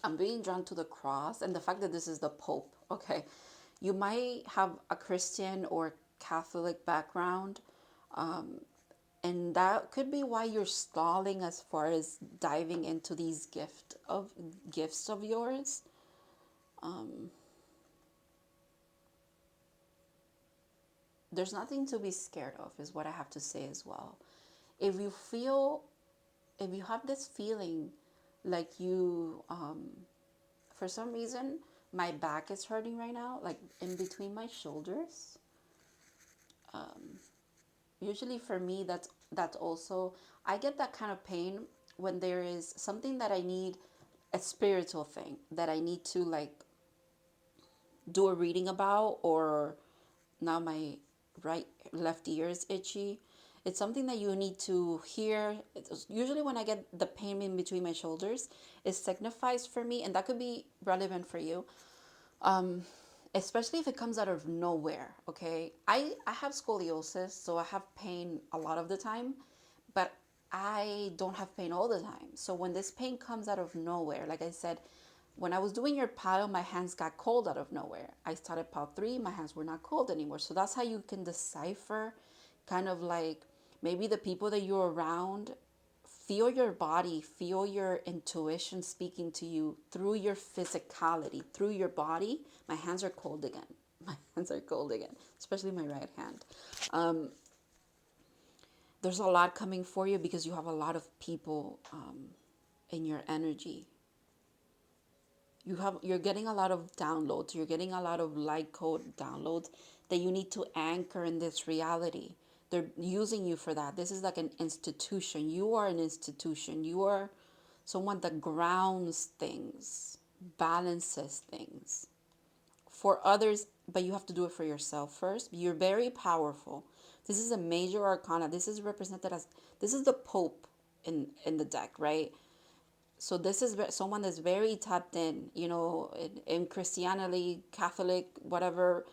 I'm being drawn to the cross and the fact that this is the Pope. Okay. You might have a Christian or Catholic background. And that could be why you're stalling as far as diving into these gifts of yours. There's nothing to be scared of, is what I have to say as well. If you have this feeling like you, for some reason, my back is hurting right now, like in between my shoulders. Usually for me, that's also, I get that kind of pain when there is something that I need, a spiritual thing that I need to like do a reading about, or now my left ear is itchy. It's something that you need to hear. Usually when I get the pain in between my shoulders, it signifies for me, and that could be relevant for you. Especially if it comes out of nowhere, okay? I have scoliosis, so I have pain a lot of the time, but I don't have pain all the time. So when this pain comes out of nowhere, like I said, when I was doing your pile, my hands got cold out of nowhere. I started pile 3, my hands were not cold anymore. So that's how you can decipher kind of like maybe the people that you're around. Feel your body, feel your intuition speaking to you through your physicality, through your body. My hands are cold again. My hands are cold again, especially my right hand. There's a lot coming for you because you have a lot of people in your energy. You're getting a lot of downloads. You're getting a lot of light code downloads that you need to anchor in this reality. They're using you for that. This is like an institution. You are an institution. You are someone that grounds things, balances things for others, but you have to do it for yourself first. You're very powerful. This is a major arcana. This is represented as, this is the Pope in the deck, right? So this is someone that's very tapped in, in Christianity, Catholic, whatever.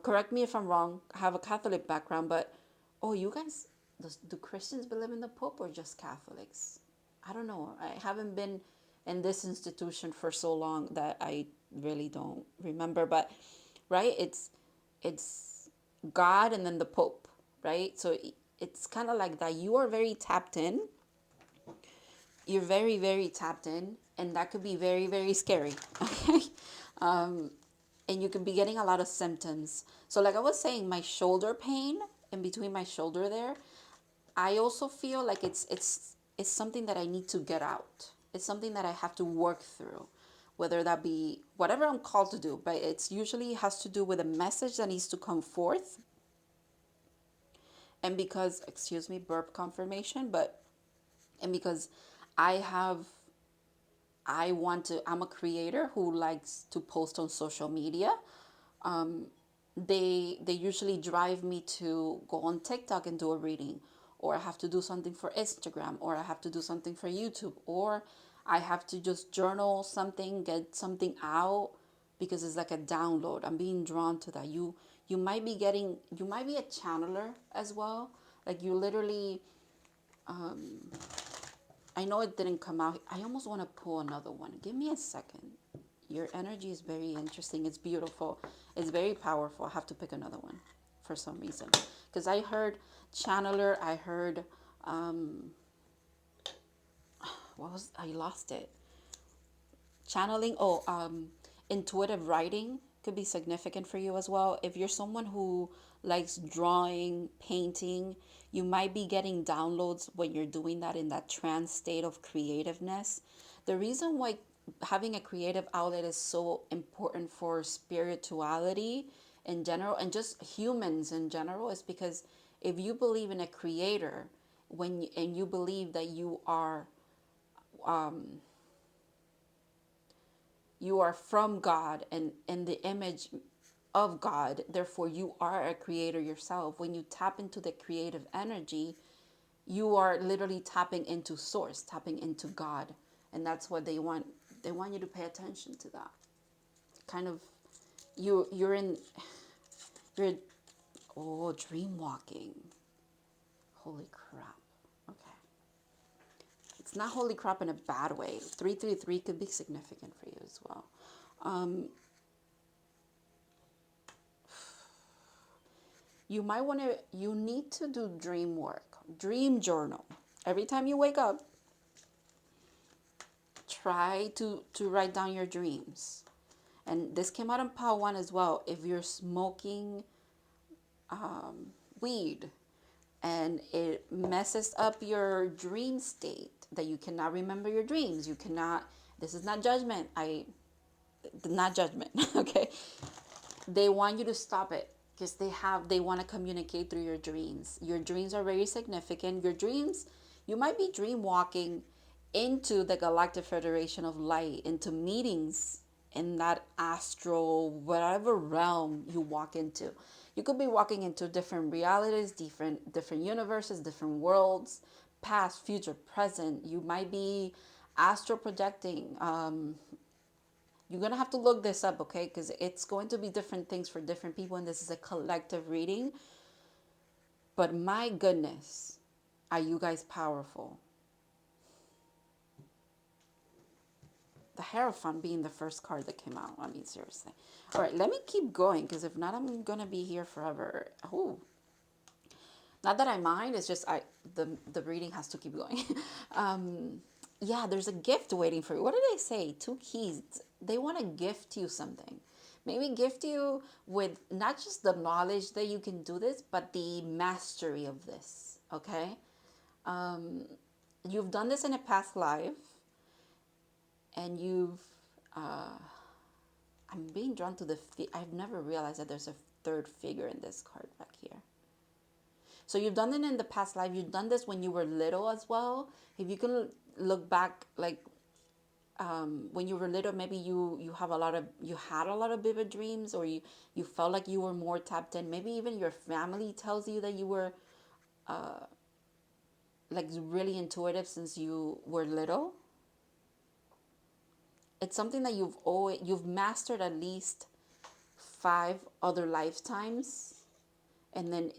Correct me if I'm wrong. I have a Catholic background, but oh, you guys, do Christians believe in the Pope or just Catholics? I don't know. I haven't been in this institution for so long that I really don't remember. But right, it's God and then the Pope, right? So it's kind of like that. You are very tapped in. You're very, very tapped in, and that could be very, very scary. Okay. and you can be getting a lot of symptoms. So like I was saying, my shoulder pain in between my shoulder there, I also feel like it's something that I need to get out. It's something that I have to work through, whether that be whatever I'm called to do, but it's usually has to do with a message that needs to come forth. And because, excuse me, burp confirmation, but and because I have I'm a creator who likes to post on social media. um, they usually drive me to go on TikTok and do a reading, or I have to do something for Instagram, or I have to do something for YouTube, or I have to just journal something, get something out, because it's like a download. I'm being drawn to that. You might be getting, you might be a channeler as well. Like you literally, I know it didn't come out. I almost want to pull another one. Give me a second. Your energy is very interesting. It's beautiful. It's very powerful. I have to pick another one for some reason. Because I heard channeler. I heard, I lost it. Channeling. Oh, intuitive writing could be significant for you as well. If you're someone who likes drawing, painting, you might be getting downloads when you're doing that in that trance state of creativeness. The reason why having a creative outlet is so important for spirituality in general and just humans in general is because if you believe in a creator, and you believe that you are from God and in the image of God, therefore you are a creator yourself. When you tap into the creative energy, you are literally tapping into source, tapping into God. And that's what they want. They want you to pay attention to that. Kind of you're in you're oh, dream walking. Holy crap. Okay. It's not holy crap in a bad way. 333 could be significant for you as well. You might want to, you need to do dream work, dream journal. Every time you wake up, try to write down your dreams. And this came out in Part 1 as well. If you're smoking weed and it messes up your dream state, that you cannot remember your dreams, you cannot, this is not judgment, not judgment, okay? They want you to stop it because they want to communicate through your dreams. Your dreams are very significant. Your dreams, you might be dream walking into the Galactic Federation of Light, into meetings in that astral, whatever realm you walk into. You could be walking into different realities, different universes, different worlds, past, future, present. You might be astral projecting. You're going to have to look this up, okay? Because it's going to be different things for different people, and this is a collective reading. But my goodness, are you guys powerful? The Hierophant being the first card that came out. I mean, seriously. All right, let me keep going, because if not, I'm going to be here forever. Oh, not that I mind. It's just the reading has to keep going. Yeah, there's a gift waiting for you. What did they say? 2 keys. They want to gift you something. Maybe gift you with not just the knowledge that you can do this, but the mastery of this. Okay? You've done this in a past life, and I'm being drawn to I've never realized that there's a third figure in this card back here. So you've done it in the past life. You've done this when you were little as well. If you can look back, like when you were little, maybe you had a lot of vivid dreams, or you felt like you were more tapped in. Maybe even your family tells you that you were like really intuitive since you were little. It's something that you've mastered at least 5 other lifetimes, and then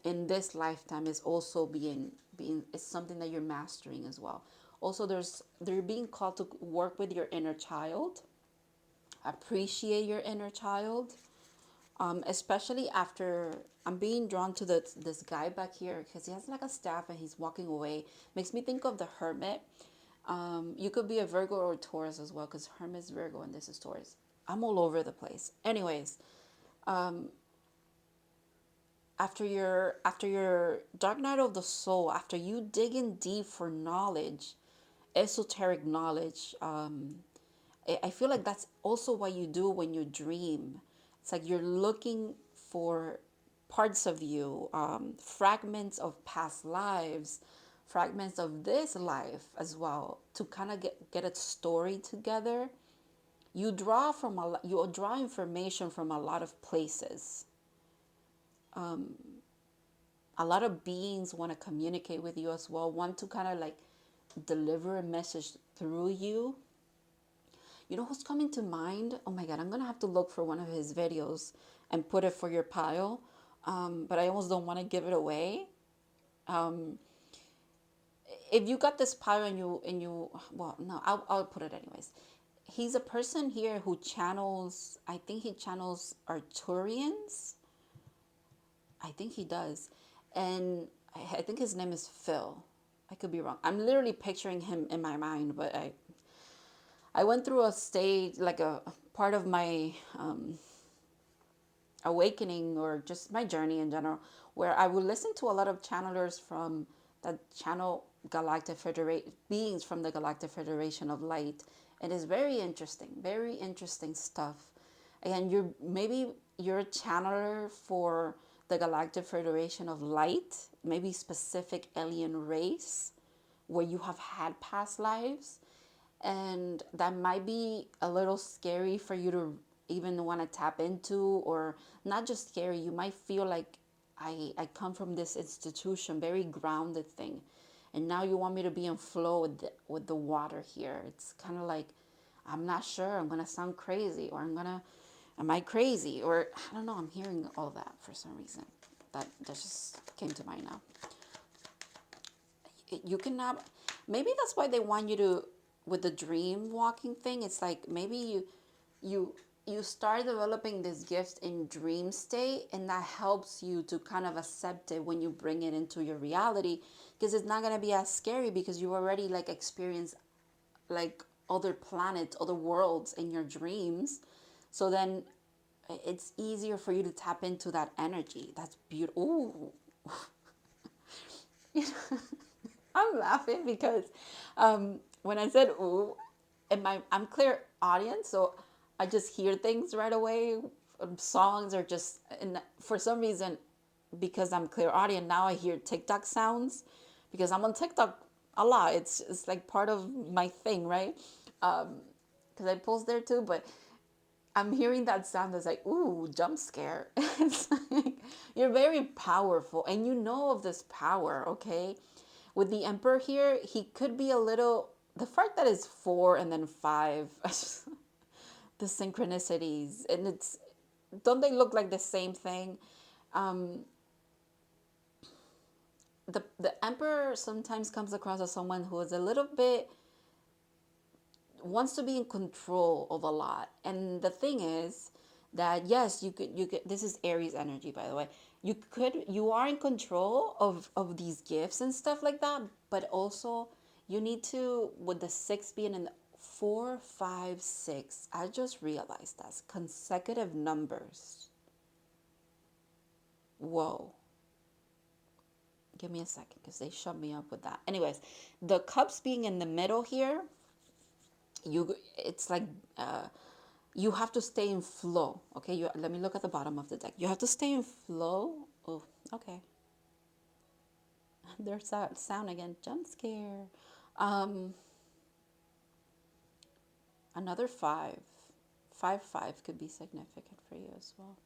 in this lifetime is also being it's something that you're mastering as well. Also, they're being called to work with your inner child, appreciate your inner child, especially after I'm being drawn to this guy back here because he has like a staff and he's walking away. Makes me think of the Hermit. You could be a Virgo or Taurus as well, because Hermit is Virgo and this is Taurus. I'm all over the place. Anyways, after your dark night of the soul, after you dig in deep for knowledge, esoteric knowledge, I feel like that's also what you do when you dream. It's like you're looking for parts of you, fragments of past lives, fragments of this life as well, to kind of get a story together. You draw information from a lot of places. A lot of beings want to communicate with you as well, want to kind of like deliver a message through you. You know who's coming to mind? Oh my God, I'm going to have to look for one of his videos and put it for your pile. But I almost don't want to give it away. If you got this pile well, no, I'll put it anyways. He's a person here who channels, I think he channels Arturians. I think he does. And I think his name is Phil. I could be wrong. I'm literally picturing him in my mind, but I went through a stage, like a part of my awakening, or just my journey in general, where I would listen to a lot of channelers from that channel Galactic Federation, beings from the Galactic Federation of Light. It is very interesting stuff. And you're a channeler for the Galactic Federation of Light, maybe specific alien race where you have had past lives. And that might be a little scary for you to even want to tap into, or not just scary. You might feel like I come from this institution, very grounded thing, and now you want me to be in flow with the water here. It's kind of like, I'm not sure, I'm gonna sound crazy, or am I crazy, or I don't know. I'm hearing all that for some reason. That just came to mind now. You cannot. Maybe that's why they want you to, with the dream walking thing. It's like maybe you start developing these gifts in dream state, and that helps you to kind of accept it when you bring it into your reality, because it's not going to be as scary, because you already like experience like other planets, other worlds in your dreams. So then it's easier for you to tap into that energy. That's beautiful. Ooh. I'm laughing because when I said ooh, I'm clear audience, so I just hear things right away. Songs are just, and for some reason, because I'm clear audience, now I hear TikTok sounds, because I'm on TikTok a lot. It's like part of my thing, right? Because I post there too, but I'm hearing that sound that's like, ooh, jump scare. It's like, you're very powerful, and you know of this power, okay? With the Emperor here, he could be a little, the fact that it's 4 and then 5, the synchronicities, and don't they look like the same thing? The Emperor sometimes comes across as someone who is a little bit, wants to be in control of a lot. And the thing is that yes, you could, this is Aries energy, by the way. You are in control of these gifts and stuff like that, but also you need to, with the 6 being in the 4, 5, 6, I just realized that's consecutive numbers. Whoa. Give me a second, because they shut me up with that. Anyways, the cups being in the middle here, it's like you have to stay in flow. Okay, let me look at the bottom of the deck. You have to stay in flow. Oh, okay. There's that sound again. Jump scare. Another 5. 5, 5 could be significant for you as well.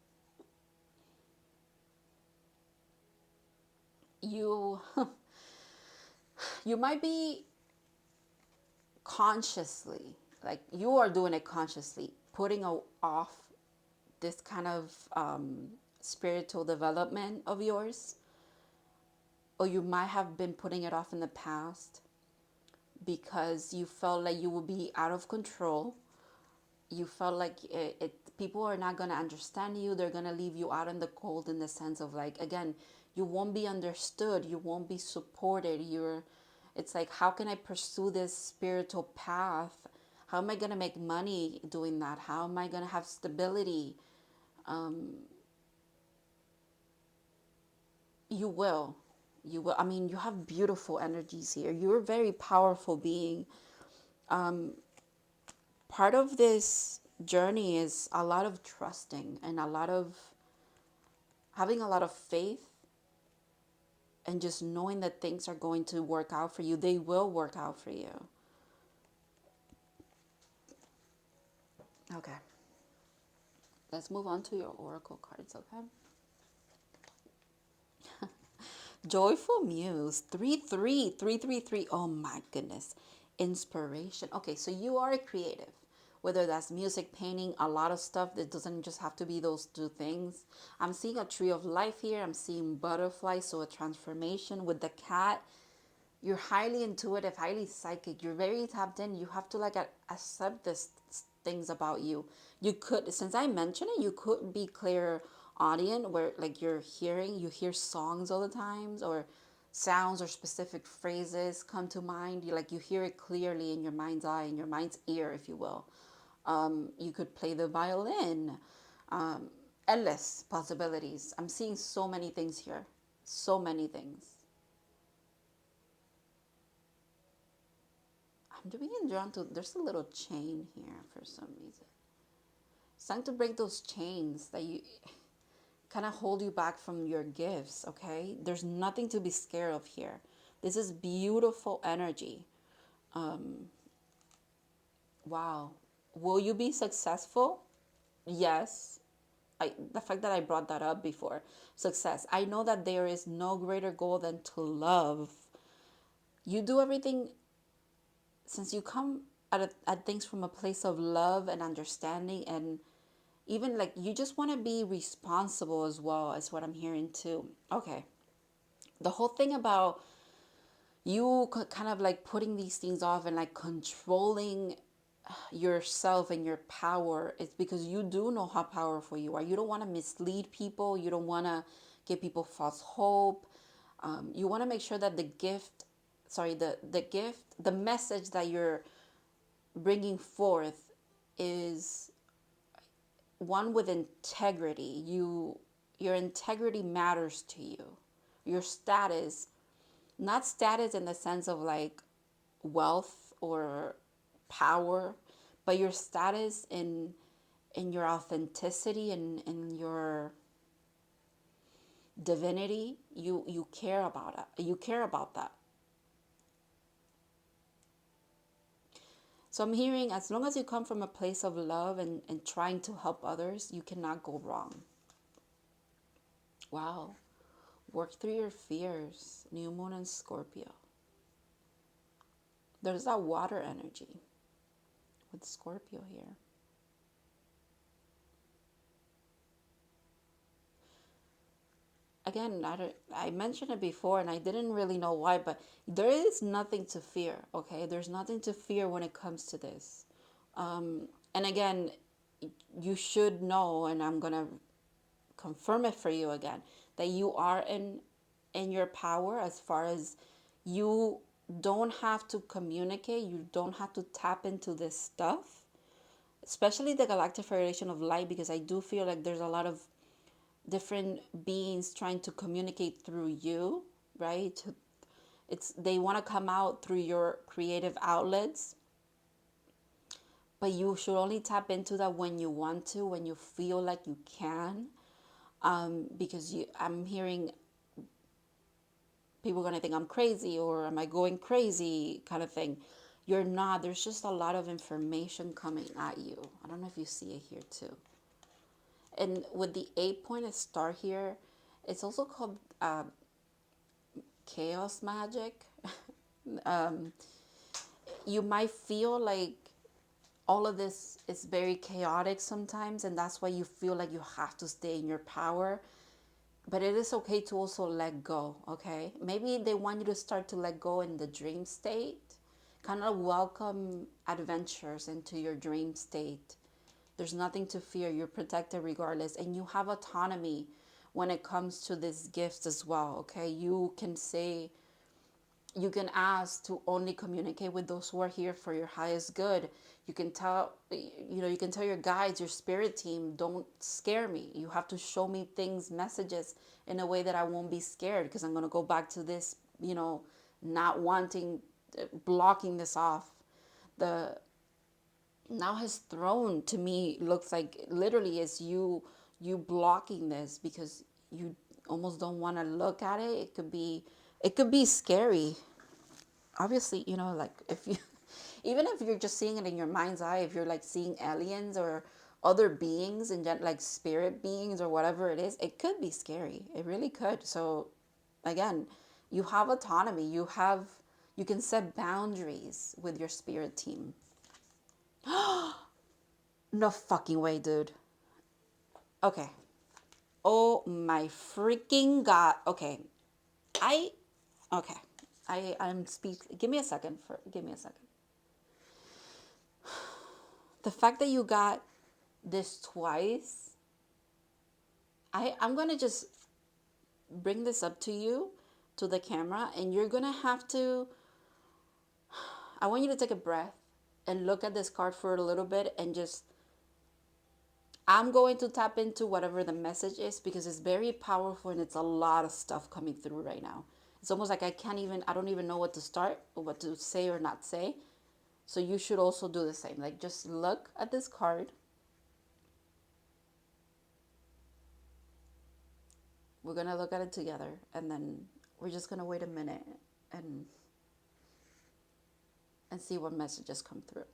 You you might be consciously, like you are doing it consciously, putting off this kind of spiritual development of yours, or you might have been putting it off in the past because you felt like you would be out of control. You felt like people are not going to understand you. They're going to leave you out in the cold, in the sense of like, again, you won't be understood. You won't be supported. It's like, how can I pursue this spiritual path? How am I going to make money doing that? How am I going to have stability? Um, you will. You will. I mean, you have beautiful energies here. You're a very powerful being. Um, Part of this journey is a lot of trusting and a lot of having a lot of faith and just knowing that things are going to work out for you. They will work out for you. Okay. Let's move on to your oracle cards, okay? Joyful Muse, 33333. Oh my goodness. Inspiration. Okay, so you are a creative. Whether that's music, painting, a lot of stuff that doesn't just have to be those two things. I'm seeing a tree of life here. I'm seeing butterflies, so a transformation with the cat. You're highly intuitive, highly psychic. You're very tapped in. You have to like accept this things about you. You could, since I mentioned it, you could be clairaudient, where like you hear songs all the times, or sounds or specific phrases come to mind. You hear it clearly in your mind's eye, in your mind's ear, if you will. You could play the violin. Um, Endless possibilities. I'm seeing so many things here. So many things. I'm being drawn to, there's a little chain here for some reason. It's time to break those chains that you kind of hold you back from your gifts, okay? There's nothing to be scared of here. This is beautiful energy. Wow. Will you be successful? Yes. The fact that I brought that up before. Success. I know that there is no greater goal than to love. You do everything, since you come at things from a place of love and understanding, and even like you just want to be responsible as well, is what I'm hearing too. Okay. The whole thing about you kind of like putting these things off and like controlling yourself and your power is because you do know how powerful you are. You don't want to mislead people. You don't want to give people false hope. You want to make sure that the message that you're bringing forth is one with integrity. Your integrity matters to you. Your status, not status in the sense of like wealth or power, but your status in your authenticity and in your divinity. You care about it. You care about that. So I'm hearing, as long as you come from a place of love and trying to help others, you cannot go wrong. Wow. Work through your fears. New moon in Scorpio. There's that water energy with Scorpio here. Again, I mentioned it before and I didn't really know why, but there is nothing to fear, okay? There's nothing to fear when it comes to this. And again, you should know, and I'm going to confirm it for you again, that you are in your power, as far as you don't have to communicate, you don't have to tap into this stuff, especially the Galactic Federation of Light, because I do feel like there's a lot of different beings trying to communicate through you, right? They want to come out through your creative outlets, but you should only tap into that when you want to, when you feel like you can. Because I'm hearing people are going to think I'm crazy, or am I going crazy, kind of thing. You're not. There's just a lot of information coming at you. I don't know if you see it here too. And with the 8-pointed star here, it's also called chaos magic. You might feel like all of this is very chaotic sometimes, and that's why you feel like you have to stay in your power. But it is okay to also let go, okay? Maybe they want you to start to let go in the dream state. Kind of welcome adventures into your dream state. There's nothing to fear. You're protected regardless. And you have autonomy when it comes to these gifts as well, okay? You can say, You can ask to only communicate with those who are here for your highest good. You can tell, you can tell your guides, your spirit team, don't scare me. You have to show me things, messages in a way that I won't be scared, because I'm going to go back to this, not wanting, blocking this off. The now his throne to me looks like literally is you blocking this because you almost don't want to look at it. It could be scary, obviously, like if you even if you're just seeing it in your mind's eye, if you're like seeing aliens or other beings and like spirit beings or whatever it is, it could be scary. It really could. So again, you have autonomy. You can set boundaries with your spirit team. No fucking way, dude. Okay. Oh my freaking god. Okay. I okay. I'm speak. Give me a second. Give me a second. The fact that you got this twice, I'm gonna just bring this up to you, to the camera, and you're gonna have to. I want you to take a breath and look at this card for a little bit and just. I'm going to tap into whatever the message is because it's very powerful and it's a lot of stuff coming through right now. It's almost like I don't even know what to start or what to say or not say. So you should also do the same. Like just look at this card. We're going to look at it together and then we're just going to wait a minute and see what messages come through.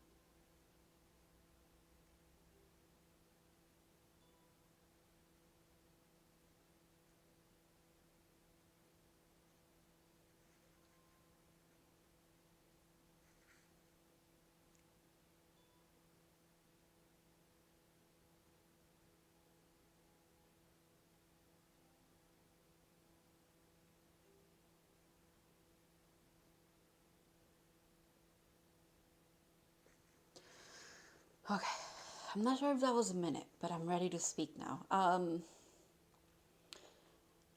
Okay. I'm not sure if that was a minute, but I'm ready to speak now.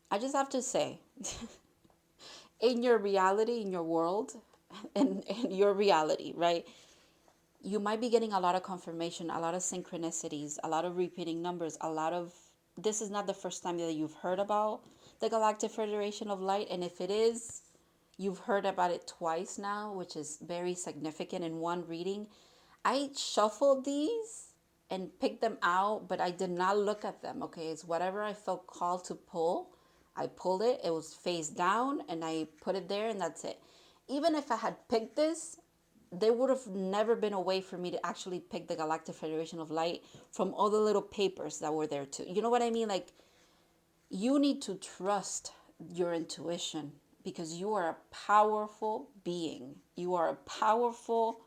I just have to say, in your reality, in your world, in your reality, right? You might be getting a lot of confirmation, a lot of synchronicities, a lot of repeating numbers, a lot of. This is not the first time that you've heard about the Galactic Federation of Light. And if it is, you've heard about it twice now, which is very significant in one reading. I shuffled these and picked them out, but I did not look at them. Okay, it's whatever I felt called to pull. I pulled it. It was face down, and I put it there, and that's it. Even if I had picked this, there would have never been a way for me to actually pick the Galactic Federation of Light from all the little papers that were there too. You know what I mean? Like, you need to trust your intuition because you are a powerful being. You are a powerful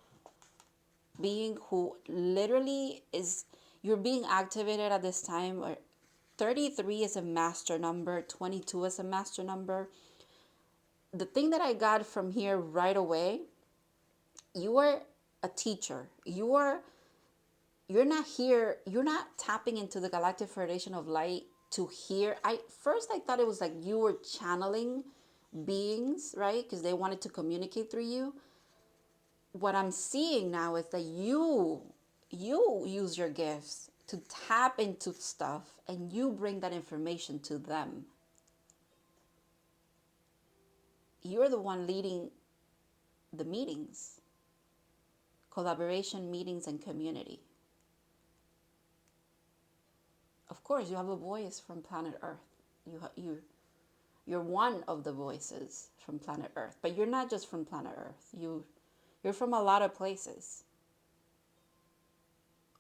being who literally is, you're being activated at this time. Or 33 is a master number, 22 is a master number. The thing that I got from here right away, you are a teacher. You're not here, you're not tapping into the Galactic Federation of Light to hear. I thought it was like you were channeling beings, right? Because they wanted to communicate through you. What I'm seeing now is that you use your gifts to tap into stuff and you bring that information to them. You're the one leading the meetings, collaboration meetings and community. Of course, you have a voice from planet Earth. You're one of the voices from planet Earth, but you're not just from planet Earth. You're from a lot of places,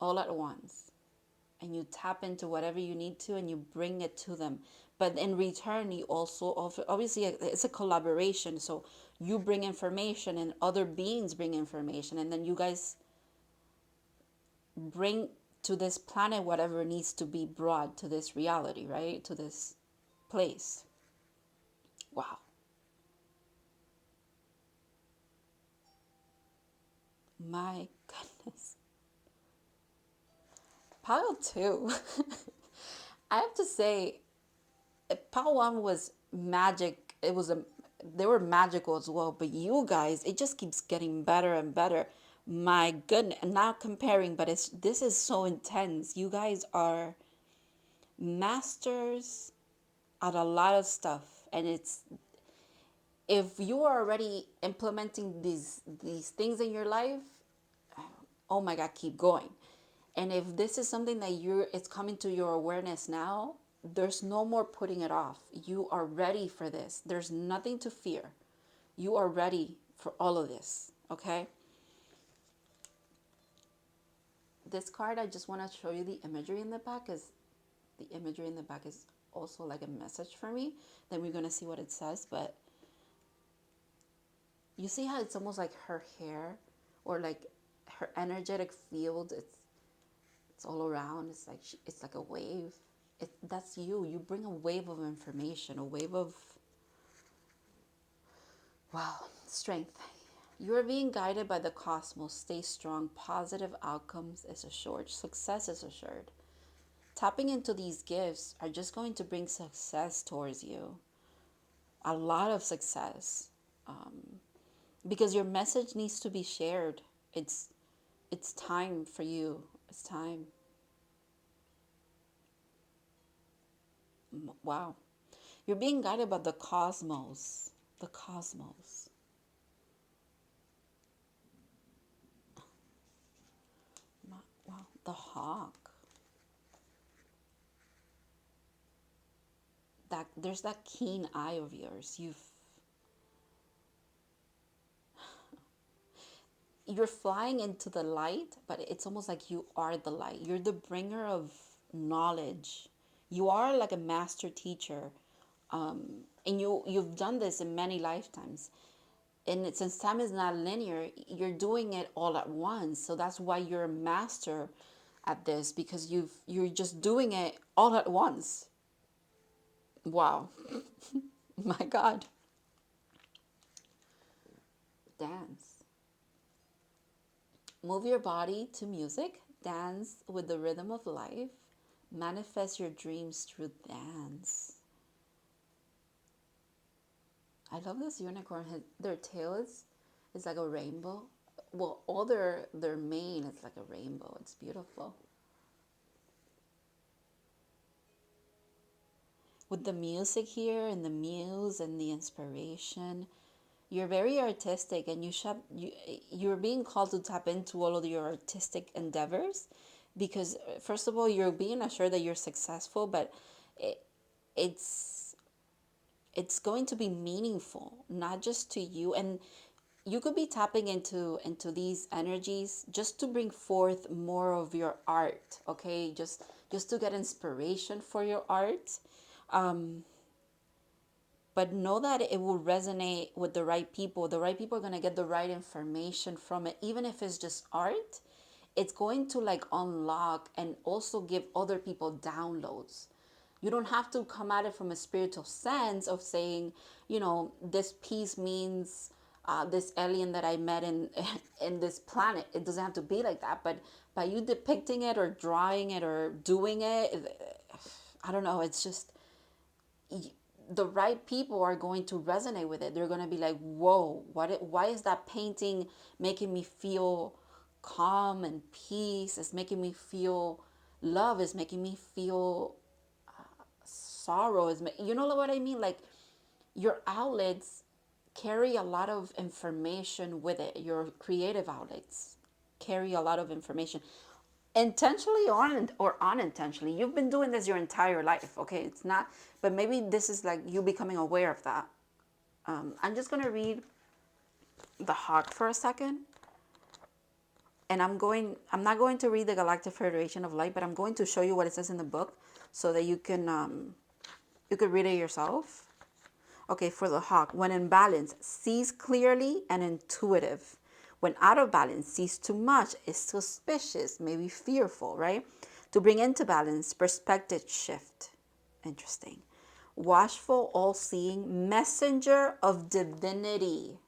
all at once. And you tap into whatever you need to and you bring it to them. But in return, you also offer, obviously, it's a collaboration. So you bring information and other beings bring information. And then you guys bring to this planet whatever needs to be brought to this reality, right? To this place. Wow. My goodness. Pile 2. I have to say, Pile 1 was magic. It was they were magical as well. But you guys, it just keeps getting better and better. My goodness, not comparing, but this is so intense. You guys are masters at a lot of stuff, and it's, if you are already implementing these things in your life, oh my God, keep going. And if this is something that it's coming to your awareness now, there's no more putting it off. You are ready for this. There's nothing to fear. You are ready for all of this, okay? This card, I just want to show you the imagery in the back, because the imagery in the back is also like a message for me. Then we're going to see what it says. But you see how it's almost like her hair, or like her energetic field. It's all around. It's like it's like a wave. That's you. You bring a wave of information, a wave of, wow, strength. You are being guided by the cosmos. Stay strong. Positive outcomes is assured. Success is assured. Tapping into these gifts are just going to bring success towards you. A lot of success. Because your message needs to be shared. It's time for you. It's time. Wow. You're being guided by the cosmos. The cosmos. Wow. The hawk. There's that keen eye of yours. You're flying into the light, but it's almost like you are the light. You're the bringer of knowledge. You are like a master teacher. And you've done this in many lifetimes. And since time is not linear, you're doing it all at once. So that's why you're a master at this, because you're just doing it all at once. Wow. My God. Dance. Move your body to music. Dance with the rhythm of life. Manifest your dreams through dance. I love this unicorn. Their tail is like a rainbow. Well, all their mane is like a rainbow. It's beautiful. With the music here and the muse and the inspiration, you're very artistic, and you're being called to tap into all of your artistic endeavors, because first of all, you're being assured that you're successful, but it's going to be meaningful, not just to you. And you could be tapping into these energies just to bring forth more of your art, okay? Just to get inspiration for your art. But know that it will resonate with the right people. The right people are going to get the right information from it. Even if it's just art, it's going to like unlock and also give other people downloads. You don't have to come at it from a spiritual sense of saying, this piece means this alien that I met in this planet. It doesn't have to be like that. But by you depicting it or drawing it or doing it, I don't know, it's just, the right people are going to resonate with it. They're going to be like, whoa, why is that painting making me feel calm and peace? It's making me feel love. It's making me feel sorrow. You know what I mean? Like, your outlets carry a lot of information with it. Your creative outlets carry a lot of information. Intentionally or unintentionally. You've been doing this your entire life, okay? It's not, but maybe this is like you becoming aware of that. I'm just going to read the hawk for a second. And I'm not going to read the Galactic Federation of Light, but I'm going to show you what it says in the book so that you could read it yourself. Okay, for the hawk, when in balance, sees clearly and intuitive. When out of balance, sees too much, is suspicious, maybe fearful, right? To bring into balance, perspective shift. Interesting. Watchful, all-seeing, messenger of divinity.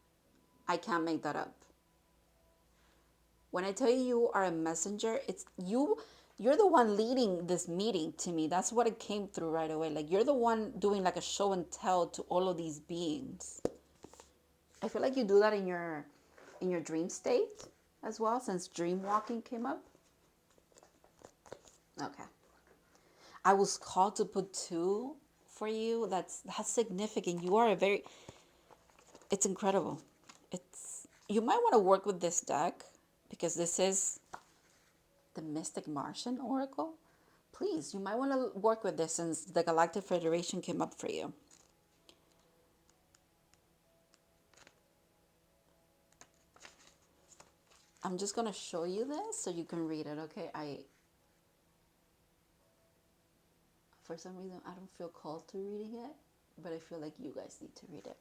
I can't make that up. When I tell you you are a messenger, it's you're the one leading this meeting to me. That's what it came through right away. Like, you're the one doing like a show and tell to all of these beings. I feel like you do that in your dream state as well, since dream walking came up. Okay. I was called to put two for you. That's significant. You are a very, it's incredible. It's, you might want to work with this deck because this is the Mystic Martian Oracle. Please, you might want to work with this since the Galactic Federation came up for you. I'm just going to show you this so you can read it, okay? For some reason, I don't feel called to reading it, but I feel like you guys need to read it.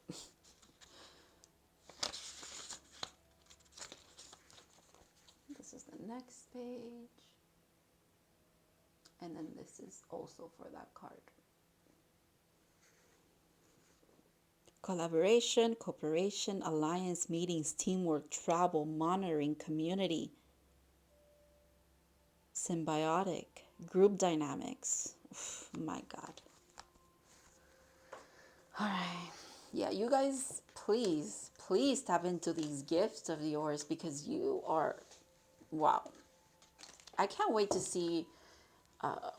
This is the next page. And then this is also for that card. Collaboration, cooperation, alliance, meetings, teamwork, travel, monitoring, community, symbiotic, group dynamics. My God. All right. Yeah, you guys, please, please tap into these gifts of yours because you are, wow. I can't wait to see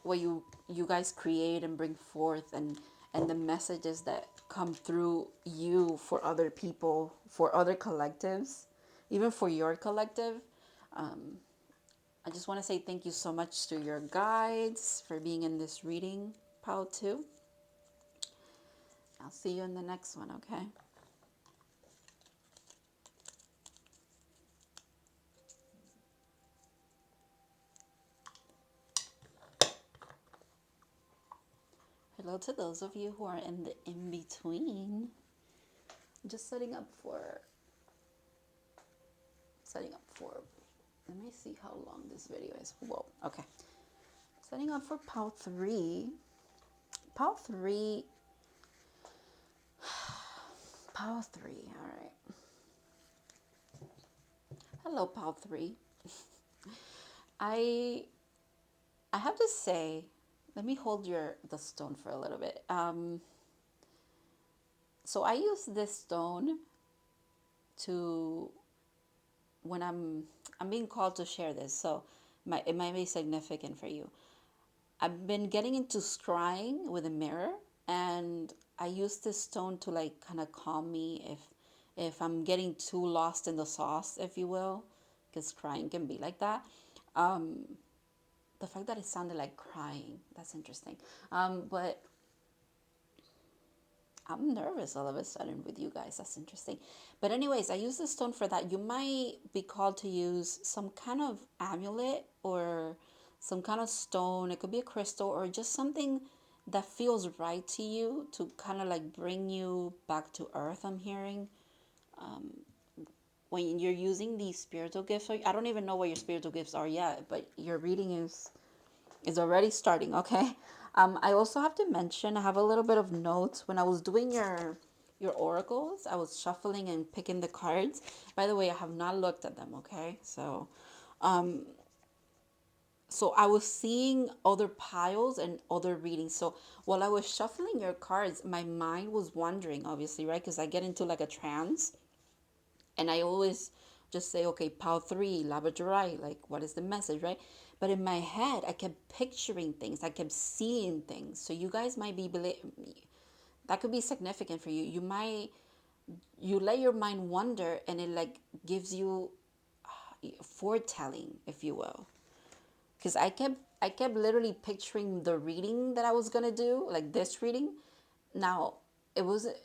what you guys create and bring forth, and the messages that come through you for other people, for other collectives, even for your collective. I just want to say thank you so much to your guides for being in this reading, Pal, too. I'll see you in the next one, okay? Hello to those of you who are in the in-between. Just setting up for, let me see how long this video is. Whoa, okay. Setting up for Pal 3. Pal 3. Pal 3, all right. Hello, Pal 3. I have to say, let me hold the stone for a little bit. So I use this stone to, when I'm being called to share this, so it might be significant for you. I've been getting into scrying with a mirror, and I use this stone to like kind of calm me if I'm getting too lost in the sauce, if you will, because crying can be like that. The fact that it sounded like crying, that's interesting. But I'm nervous all of a sudden with you guys. That's interesting. But anyways, I use this stone for that. You might be called to use some kind of amulet or some kind of stone. It could be a crystal or just something that feels right to you to kind of like bring you back to earth, I'm hearing. When you're using these spiritual gifts, I don't even know what your spiritual gifts are yet, but your reading is already starting, okay? I also have to mention, I have a little bit of notes. When I was doing your oracles, I was shuffling and picking the cards. By the way, I have not looked at them, okay? So I was seeing other piles and other readings. So while I was shuffling your cards, my mind was wandering, obviously, right? Because I get into like a trance. And I always just say, okay, pile 3, labradorite, like what is the message, right? But in my head, I kept picturing things. I kept seeing things. So you guys might be, that could be significant for you. You let your mind wander and it like gives you foretelling, if you will. Because I kept literally picturing the reading that I was going to do, like this reading. Now, it wasn't,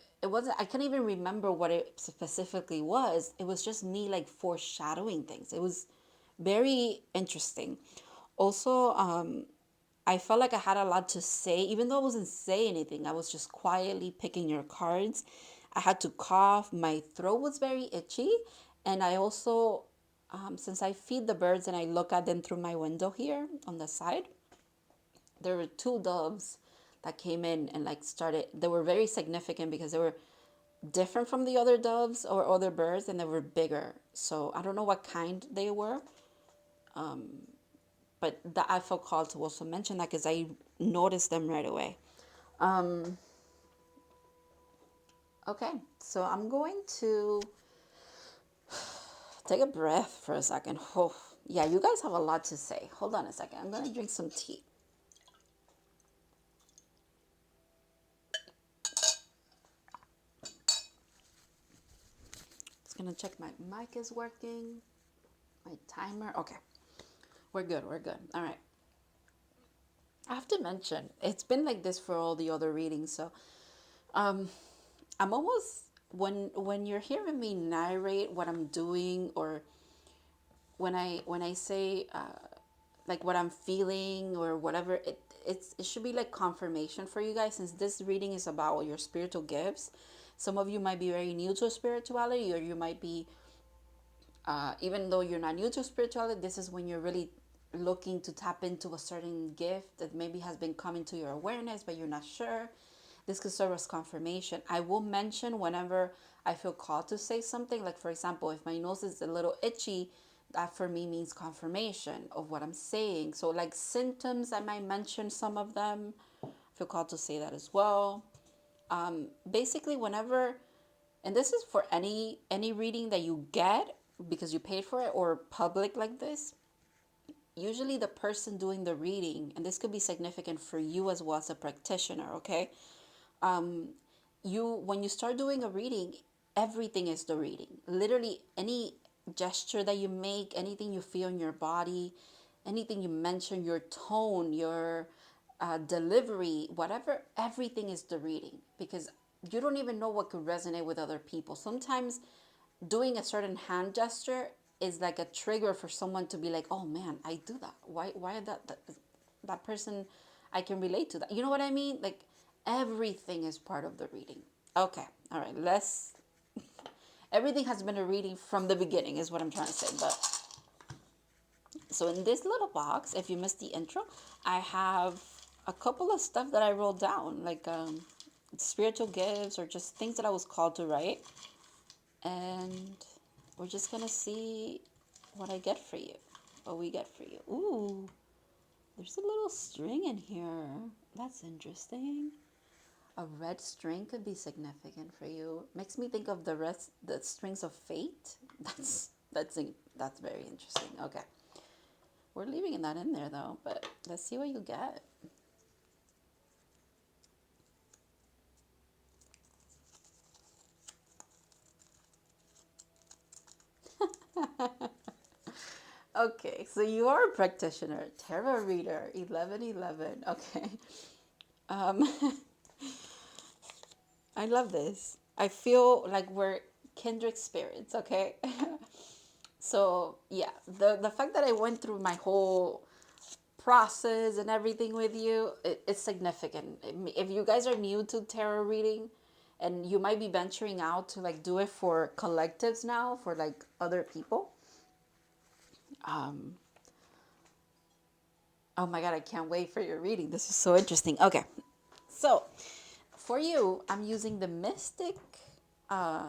I can't even remember what it specifically was. It was just me like foreshadowing things. It was very interesting. Also, I felt like I had a lot to say, even though I wasn't saying anything. I was just quietly picking your cards. I had to cough. My throat was very itchy. And I also, since I feed the birds and I look at them through my window here on the side, there were two doves that came in and like started. They were very significant because they were different from the other doves or other birds, and they were bigger. So I don't know what kind they were, but that I felt called to also mention that because I noticed them right away. Okay, so I'm going to take a breath for a second. Oh, yeah, you guys have a lot to say. Hold on a second. I'm going to drink some tea. Just going to check my mic is working. My timer. Okay, we're good. We're good. All right. I have to mention, it's been like this for all the other readings. So um, I'm almost, when you're hearing me narrate what I'm doing, or when I say like what I'm feeling or whatever, it should be like confirmation for you guys, since this reading is about your spiritual gifts. Some of you might be very new to spirituality, or you might be even though you're not new to spirituality, this is when you're really looking to tap into a certain gift that maybe has been coming to your awareness, but you're not sure. This could serve as confirmation. I will mention whenever I feel called to say something. Like, for example, if my nose is a little itchy, that for me means confirmation of what I'm saying. So, like symptoms, I might mention some of them. I feel called to say that as well. Basically, whenever, and this is for any reading that you get because you paid for it, or public like this, usually the person doing the reading, and this could be significant for you as well as a practitioner, okay? You, when you start doing a reading, everything is the reading. Literally any gesture that you make, anything you feel in your body, anything you mention, your tone, your delivery, whatever, everything is the reading, because you don't even know what could resonate with other people. Sometimes doing a certain hand gesture is like a trigger for someone to be like, oh man, I do that. Why that person, I can relate to that. You know what I mean? Like, everything is part of the reading. Okay, all right, let's, everything has been a reading from the beginning is what I'm trying to say. But so in this little box, if you missed the intro, I have a couple of stuff that I wrote down, like spiritual gifts or just things that I was called to write. And we're just gonna see what I get for you, what we get for you. Ooh, there's a little string in here. That's interesting. A red string could be significant for you. Makes me think of the strings of fate. That's very interesting. Okay, we're leaving that in there though, but let's see what you get. Okay, so you are a practitioner, tarot reader, 1111. Okay. Um, I love this. I feel like we're kindred spirits, okay? So, yeah, the fact that I went through my whole process and everything with you, it's significant. If you guys are new to tarot reading, and you might be venturing out to like do it for collectives now, for like other people. Oh my God, I can't wait for your reading. This is so interesting. Okay, so for you, I'm using the Mystic uh,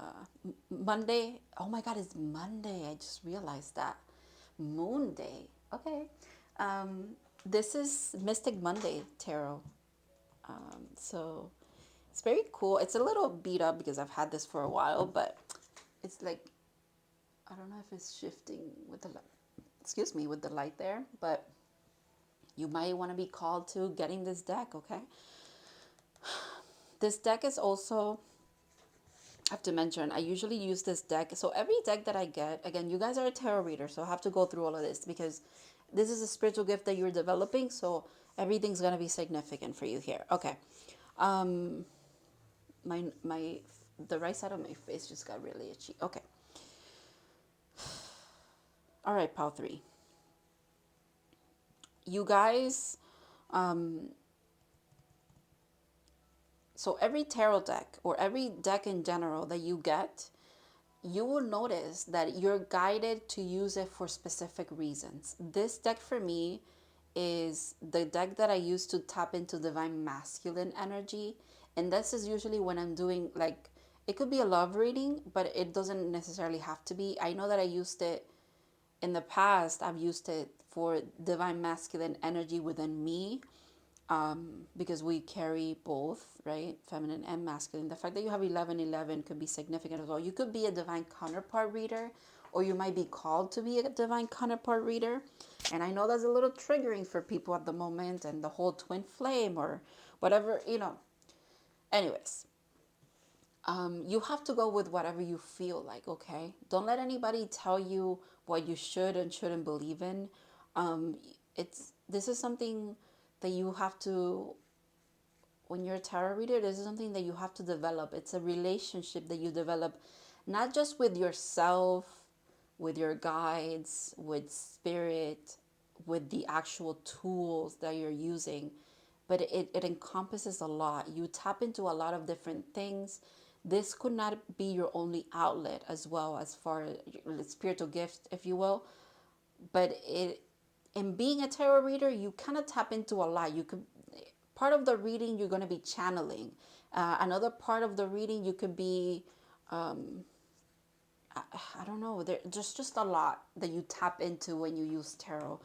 Monday. Oh my God, it's Monday. I just realized that. Moon Day. Okay. Um, this is Mystic Monday Tarot. So it's very cool. It's a little beat up because I've had this for a while, but it's like, I don't know if it's shifting with the light. Excuse me, with the light there, but you might want to be called to getting this deck, okay? This deck is also, I have to mention, I usually use this deck. So every deck that I get, again, you guys are a tarot reader, so I have to go through all of this because this is a spiritual gift that you're developing. So everything's going to be significant for you here. Okay. Um, my the right side of my face just got really itchy. Okay. All right, pile 3. You guys, so every tarot deck or every deck in general that you get, you will notice that you're guided to use it for specific reasons. This deck for me is the deck that I use to tap into divine masculine energy. And this is usually when I'm doing like, it could be a love reading, but it doesn't necessarily have to be. I know that I used it in the past. I've used it for divine masculine energy within me. because we carry both, right? Feminine and masculine. The fact that you have 1111 could be significant as well. You could be a divine counterpart reader, or you might be called to be a divine counterpart reader. And I know that's a little triggering for people at the moment, and the whole twin flame or whatever, Anyways, you have to go with whatever you feel like, okay? Don't let anybody tell you what you should and shouldn't believe in. This is something that you have to, when you're a tarot reader, this is something that you have to develop. It's a relationship that you develop, not just with yourself, with your guides, with spirit, with the actual tools that you're using, but it encompasses a lot. You tap into a lot of different things. This could not be your only outlet as well, as far as spiritual gifts, if you will. But in being a tarot reader, you kind of tap into a lot. You could, part of the reading you're going to be channeling. Another part of the reading you could be, I don't know, there's just a lot that you tap into when you use tarot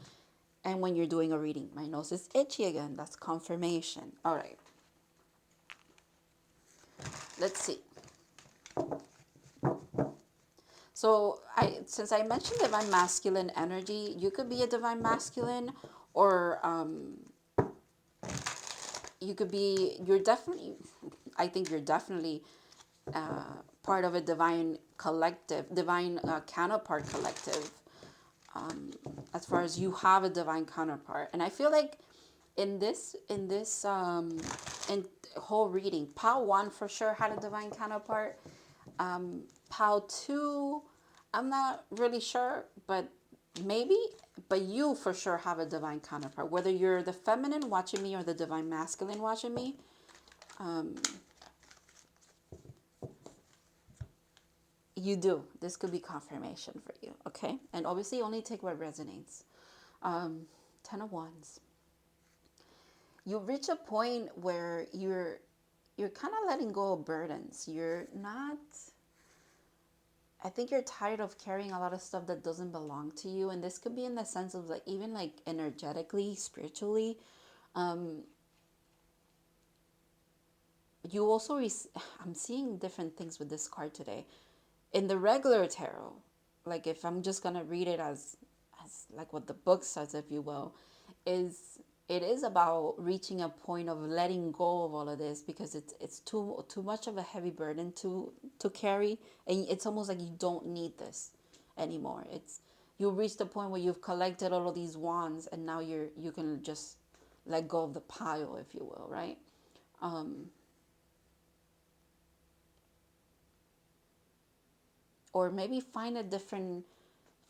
and when you're doing a reading. My nose is itchy again. That's confirmation. All right. Let's see. So since I mentioned divine masculine energy, you could be a divine masculine, or you could be, I think you're definitely part of a divine collective, divine counterpart collective, as far as you have a divine counterpart. And I feel like in this in whole reading, Pal 1 for sure had a divine counterpart. Pal 2, I'm not really sure, but maybe, but you for sure have a divine counterpart. Whether you're the feminine watching me or the divine masculine watching me, you do. This could be confirmation for you, okay? And obviously only take what resonates. 10 of Wands. You reach a point where you're kind of letting go of burdens. You're not, I think you're tired of carrying a lot of stuff that doesn't belong to you. And this could be in the sense of like, even like energetically, spiritually. You also, I'm seeing different things with this card today. In the regular tarot, like if I'm just going to read it as like what the book says, if you will, it is about reaching a point of letting go of all of this, because it's too much of a heavy burden to carry, and it's almost like you don't need this anymore. It's, you reach the point where you've collected all of these wands, and now you can just let go of the pile, if you will, right? Or maybe find a different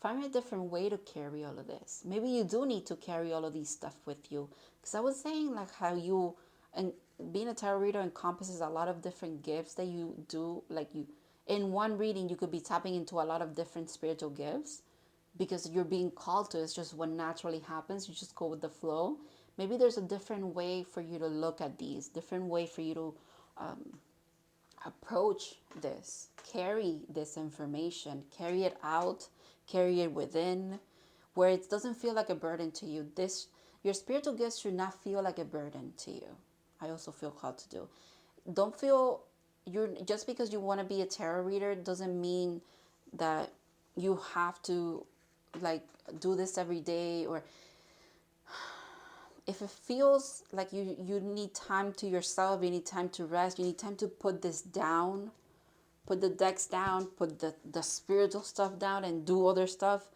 way to carry all of this. Maybe you do need to carry all of these stuff with you, because I was saying like how you, and being a tarot reader encompasses a lot of different gifts that you do. Like you, in one reading you could be tapping into a lot of different spiritual gifts because you're being called to. It's just what naturally happens. You just go with the flow. Maybe there's a different way for you to look at these, different way for you to approach this, carry this information, carry it out, carry it within, where it doesn't feel like a burden to you. This, your spiritual gifts should not feel like a burden to you. I also feel called to do. Don't feel, you're, just because you want to be a tarot reader doesn't mean that you have to like do this every day. Or if it feels like you need time to yourself, you need time to rest, you need time to put this down, put the decks down, put the spiritual stuff down and do other stuff,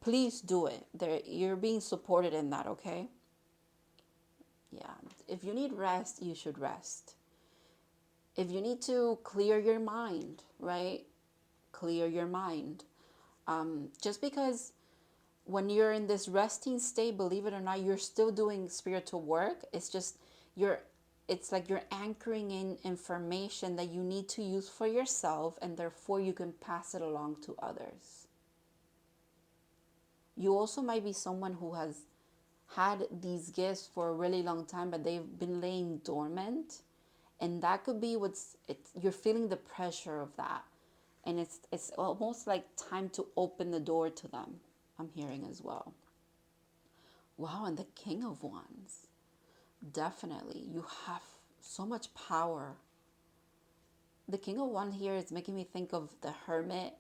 please do it. You're being supported in that, okay? Yeah. If you need rest, you should rest. If you need to clear your mind, right? Clear your mind. Just because when you're in this resting state, believe it or not, you're still doing spiritual work. It's just it's like you're anchoring in information that you need to use for yourself, and therefore you can pass it along to others. You also might be someone who has had these gifts for a really long time, but they've been laying dormant, and that could be you're feeling the pressure of that, and it's almost like time to open the door to them. I'm hearing as well. Wow, and the King of Wands. Definitely. You have so much power. The King of Wands here is making me think of the hermit,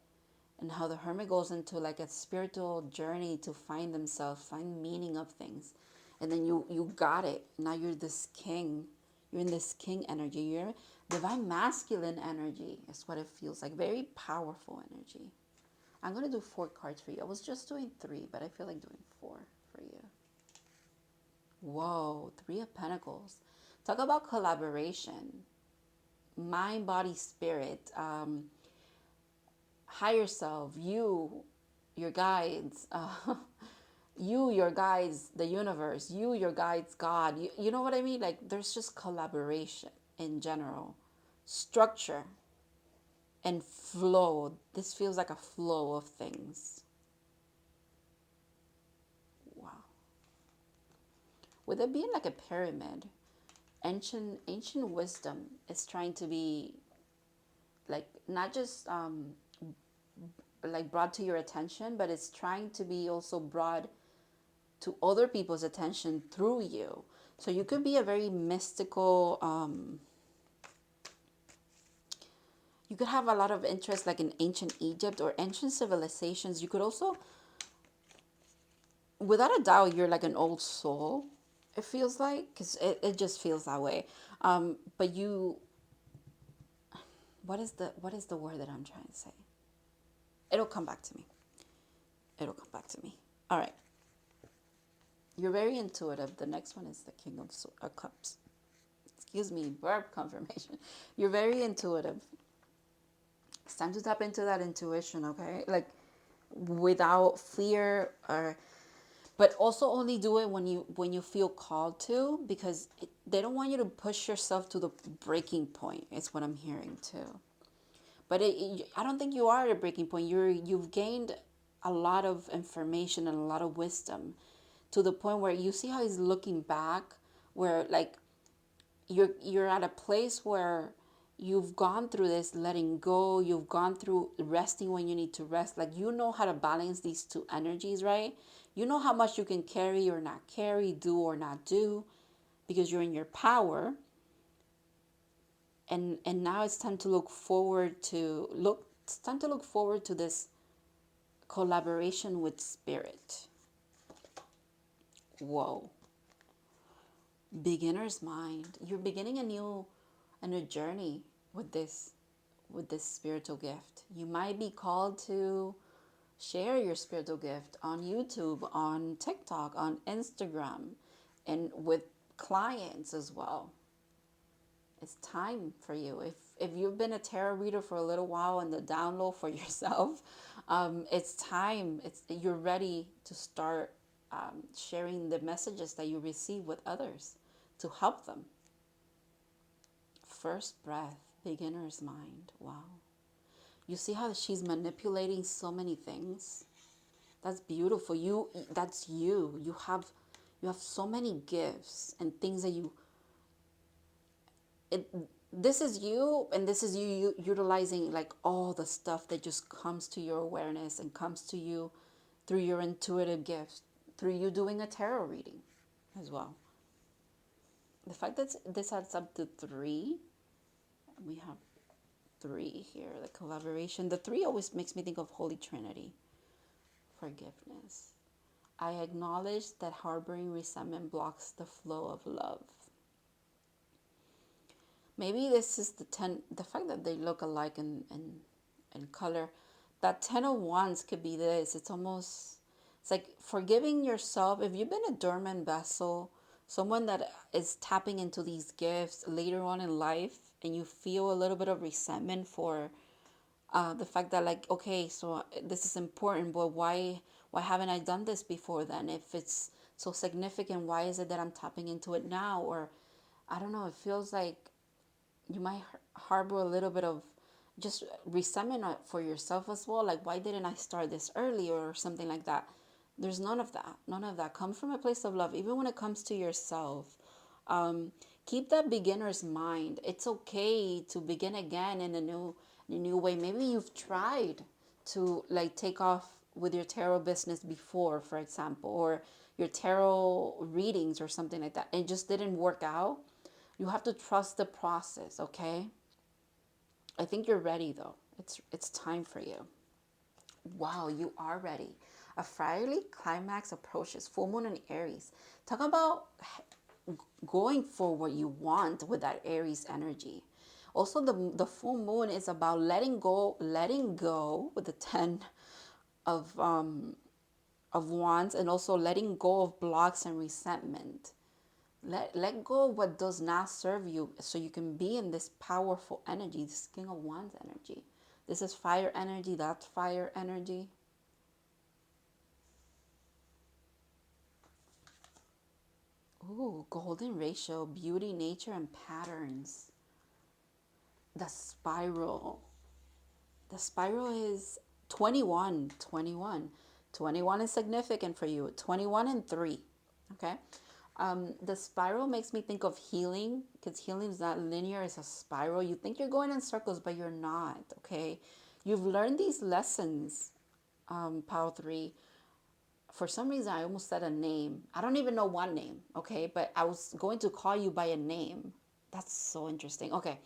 and how the hermit goes into like a spiritual journey to find themselves, find meaning of things. And then you got it. Now you're this king. You're in this king energy. You're divine masculine energy is what it feels like. Very powerful energy. I'm going to do 4 cards for you. I was just doing 3, but I feel like doing 4 for you. Whoa, 3 of Pentacles. Talk about collaboration. Mind, body, spirit. Higher self. You, your guides. You, your guides, the universe. You, your guides, God. You know what I mean? Like, there's just collaboration in general. Structure and flow. This feels like a flow of things. Wow. With it being like a pyramid, ancient wisdom is trying to be like not just like brought to your attention, but it's trying to be also brought to other people's attention through you. So you could be a very mystical, you could have a lot of interest like in ancient Egypt or ancient civilizations. You could also, without a doubt, you're like an old soul, it feels like, because it just feels that way. But you, what is the word that I'm trying to say? It'll come back to me. It'll come back to me. All right. You're very intuitive. The next one is the King of Cups. Excuse me, verb confirmation. You're very intuitive. It's time to tap into that intuition, okay? Like without fear, or but also only do it when you feel called to, because they don't want you to push yourself to the breaking point. It's what I'm hearing too. But I don't think you are at a breaking point. You've gained a lot of information and a lot of wisdom, to the point where you see how he's looking back, where like you're at a place where you've gone through this letting go, you've gone through resting when you need to rest. Like, you know how to balance these 2 energies, right? You know how much you can carry or not carry, do or not do, because you're in your power. And now it's time to look forward to this collaboration with spirit. Whoa. Beginner's mind. You're beginning a new journey with this spiritual gift. You might be called to share your spiritual gift on YouTube, on TikTok, on Instagram, and with clients as well. It's time for you. If you've been a tarot reader for a little while and the download for yourself, it's time. You're ready to start sharing the messages that you receive with others to help them. First breath, beginner's mind. Wow. You see how she's manipulating so many things? That's beautiful. That's you. You have so many gifts and things that this is you, and this is you utilizing like all the stuff that just comes to your awareness and comes to you through your intuitive gifts, through you doing a tarot reading as well. The fact that this adds up to 3, we have 3 here, the collaboration. The 3 always makes me think of Holy Trinity. Forgiveness. I acknowledge that harboring resentment blocks the flow of love. Maybe this is the fact that they look alike in color. That 10 of Wands could be this. It's like forgiving yourself. If you've been a dormant vessel, someone that is tapping into these gifts later on in life, and you feel a little bit of resentment for the fact that, like, okay, so this is important, but why haven't I done this before then? If it's so significant, why is it that I'm tapping into it now? Or I don't know, it feels like you might harbor a little bit of just resentment for yourself as well. Like, why didn't I start this earlier or something like that? There's none of that. None of that. Come from a place of love, even when it comes to yourself. Keep that beginner's mind. It's okay to begin again in a new way. Maybe you've tried to like take off with your tarot business before, for example, or your tarot readings or something like that, and it just didn't work out, you have to trust the process, okay? I think you're ready though. It's time for you. Wow, you are ready. A fiery climax approaches. Full moon in Aries. Talk about going for what you want with that Aries energy. Also, the full moon is about letting go with the 10 of wands, and also letting go of blocks and resentment. Let go of what does not serve you so you can be in this powerful energy, this King of Wands energy. This is fire energy, that's fire energy. Ooh, golden ratio, beauty, nature, and patterns. The spiral. The spiral is 21, 21. 21 is significant for you. 21 and 3. Okay. The spiral makes me think of healing, because healing is not linear, it's a spiral. You think you're going in circles, but you're not. Okay. You've learned these lessons, Power 3. For some reason, I almost said a name. I don't even know one name, okay? But I was going to call you by a name. That's so interesting. Okay.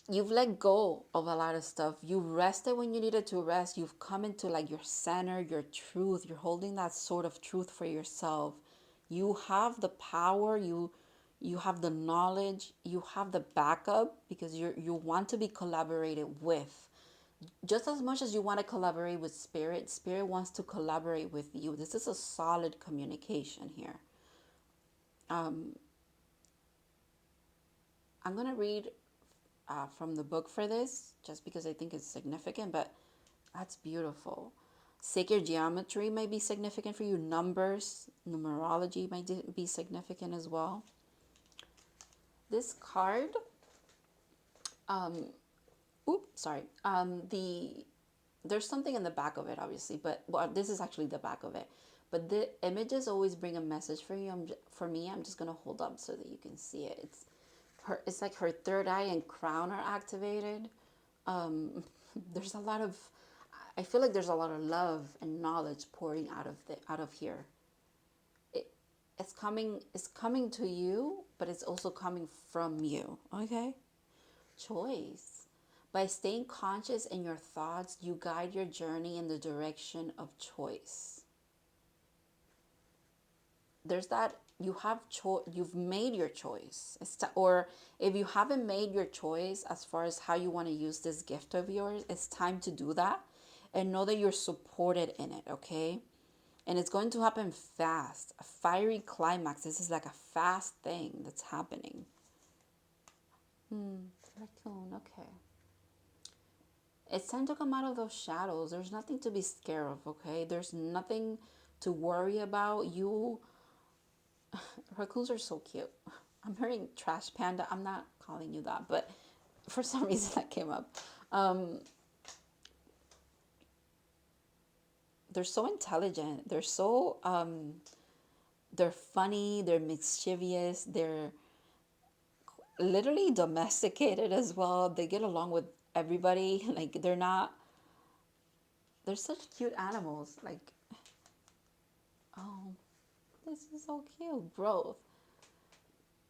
You've let go of a lot of stuff. You rested when you needed to rest. You've come into like your center, your truth. You're holding that sort of truth for yourself. You have the power. You have the knowledge. You have the backup, because you want to be collaborated with. Just as much as you want to collaborate with spirit, spirit wants to collaborate with you. This is a solid communication here. I'm going to read from the book for this, just because I think it's significant, but that's beautiful. Sacred geometry may be significant for you. Numbers, numerology might be significant as well. This card, there's something in the back of it, obviously, but well, this is actually the back of it. But the images always bring a message for you. For me, I'm just gonna hold up so that you can see it. It's like her third eye and crown are activated. There's a lot of, I feel like there's a lot of love and knowledge pouring out of here. It's coming to you, but it's also coming from you. Okay. Choice. By staying conscious in your thoughts, you guide your journey in the direction of choice. There's that, you've made your choice. Or if you haven't made your choice as far as how you want to use this gift of yours, it's time to do that, and know that you're supported in it, okay? And it's going to happen fast. A fiery climax. This is like a fast thing that's happening. Raccoon, okay. It's time to come out of those shadows. There's nothing to be scared of, okay? There's nothing to worry about. Raccoons are so cute. I'm hearing trash panda. I'm not calling you that, but for some reason that came up. They're so intelligent. They're so, they're funny. They're mischievous. They're literally domesticated as well. They get along with everybody. Like, they're such cute animals. Like, oh, this is so cute. Growth.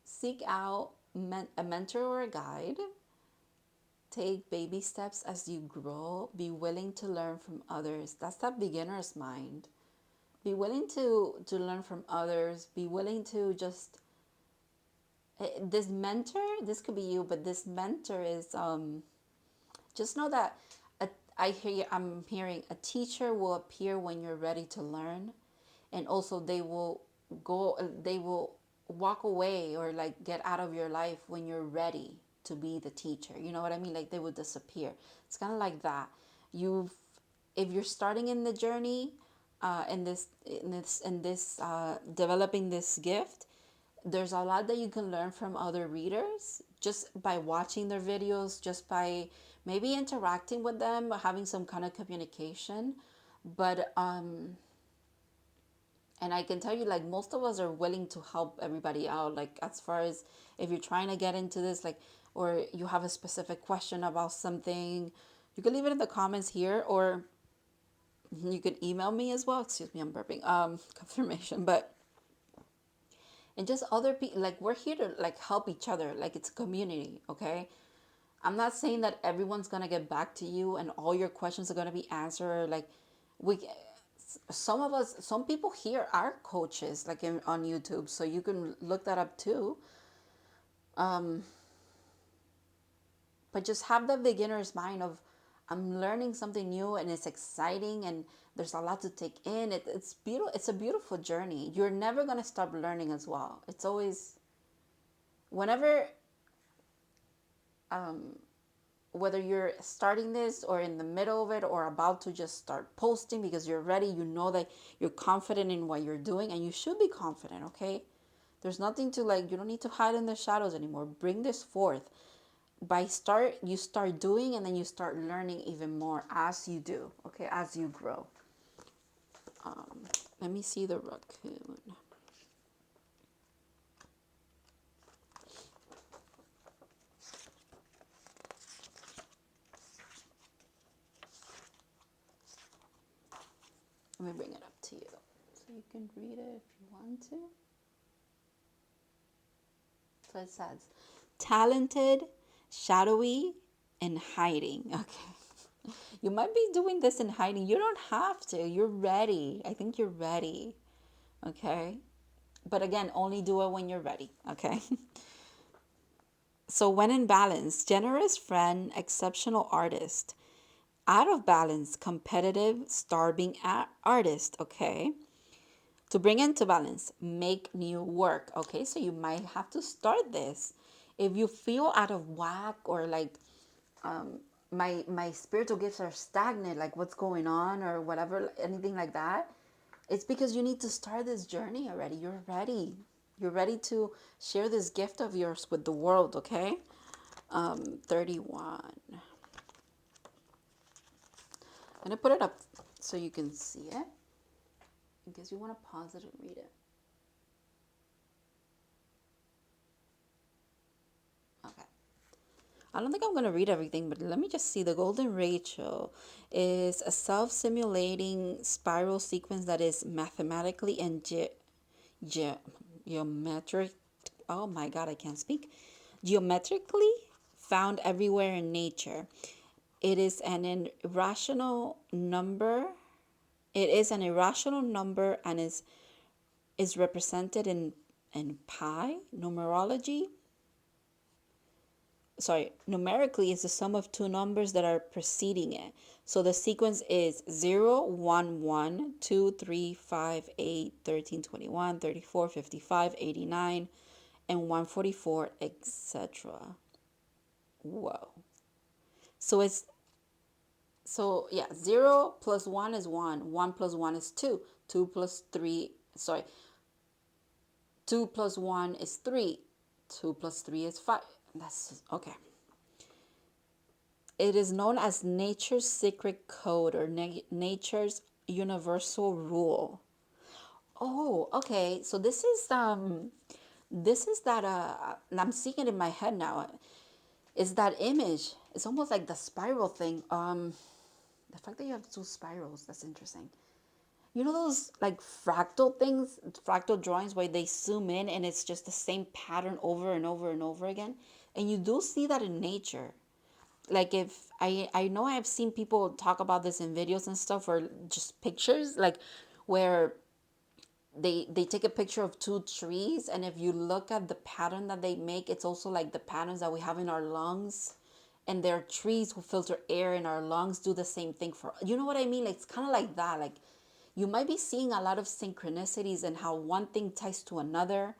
Seek out a mentor or a guide. Take baby steps as you grow. Be willing to learn from others. That's that beginner's mind. Be willing to learn from others. Be willing to just, this mentor, this could be you, but this mentor is, just know that I'm hearing a teacher will appear when you're ready to learn. And also they will walk away or like get out of your life when you're ready to be the teacher. You know what I mean? Like they will disappear. It's kind of like that. If you're starting in the journey, in this developing this gift, there's a lot that you can learn from other readers just by watching their videos, just by maybe interacting with them, having some kind of communication. But and I can tell you, like, most of us are willing to help everybody out. Like, as far as if you're trying to get into this, like, or you have a specific question about something, you can leave it in the comments here, or You can email me as well. Excuse me, I'm burping. Confirmation, but and just other people, like we're here to like help each other, like it's a community, okay? I'm not saying that everyone's gonna get back to you and all your questions are gonna be answered. Like we, some of us, some people here are coaches, like on YouTube, so you can look that up too. But just have the beginner's mind of I'm learning something new and it's exciting and there's a lot to take in. It's beautiful. It's a beautiful journey. You're never gonna stop learning as well. It's always whenever whether you're starting this or in the middle of it or about to just start posting because you're ready, you know that you're confident in what you're doing and you should be confident, okay? There's nothing to like, you don't need to hide in the shadows anymore. Bring this forth. You start doing and then you start learning even more as you do, okay? As you grow. Let me see the raccoon. Let me bring it up to you so you can read it if you want to. So it says, talented, shadowy, and hiding. Okay. You might be doing this in hiding. You don't have to. You're ready. I think you're ready. Okay. But again, only do it when you're ready. Okay. So when in balance, generous friend, exceptional artist. Out of balance, competitive, starving artist. Okay. To bring into balance, make new work. Okay, so you might have to start this. If you feel out of whack or like my spiritual gifts are stagnant, like what's going on or whatever, anything like that, it's because you need to start this journey already. You're ready. You're ready to share this gift of yours with the world, okay? 31. I'm going to put it up so you can see it in case you want to pause it and read it. Okay. I don't think I'm going to read everything, but let me just see. The Golden Ratio is a self-simulating spiral sequence that is mathematically and geometric. Oh my God, I can't speak. Geometrically found everywhere in nature. It is an irrational number. It is an irrational number and is represented in pi numerology. Sorry, numerically is the sum of two numbers that are preceding it. So the sequence is 0, 1, 1, 2, 3, 5, 8, 13, 21, 34, 55, 89, and 144, etc. Whoa. So yeah, 0 plus 1 is 1. 1 plus 1 is 2. 2 plus 3, sorry. 2 plus 1 is 3. 2 plus 3 is 5. That's okay. It is known as nature's secret code or nature's universal rule. Oh, okay. So this is that I'm seeing it in my head now. Is that image? It's almost like the spiral thing. The fact that you have two spirals, that's interesting. You know those like fractal things, fractal drawings where they zoom in and it's just the same pattern over and over and over again? And you do see that in nature. Like if I know I've seen people talk about this in videos and stuff or just pictures, like where they take a picture of two trees and if you look at the pattern that they make, it's also like the patterns that we have in our lungs, and there are trees who filter air in our lungs do the same thing for, you know what I mean? Like it's kind of like that. Like you might be seeing a lot of synchronicities and how one thing ties to another.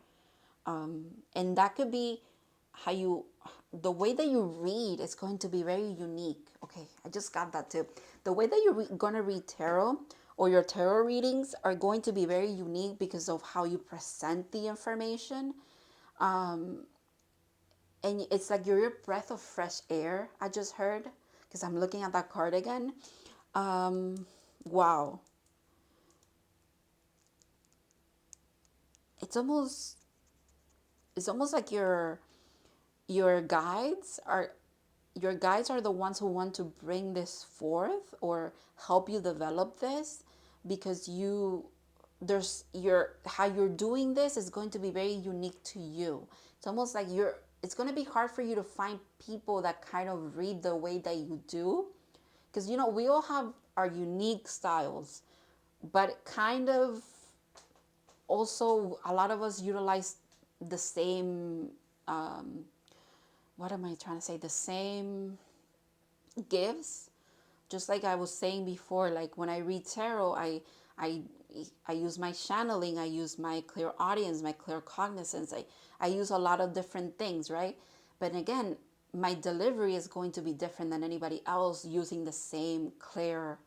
And that could be how the way that you read is going to be very unique. Okay, I just got that too. The way that you're going to read tarot or your tarot readings are going to be very unique because of how you present the information. And it's like you're a breath of fresh air, I just heard, because I'm looking at that card again. Wow. It's almost like your guides are your guides are the ones who want to bring this forth or help you develop this, because there's your how you're doing this is going to be very unique to you. It's almost like it's going to be hard for you to find people that kind of read the way that you do, because we all have our unique styles, but kind of also a lot of us utilize the same what am I trying to say, the same gifts. Just like I was saying before, like when I read tarot, I I use my channeling, I use my clear audience, my clear cognizance. I use a lot of different things, right? But again, my delivery is going to be different than anybody else using the same clear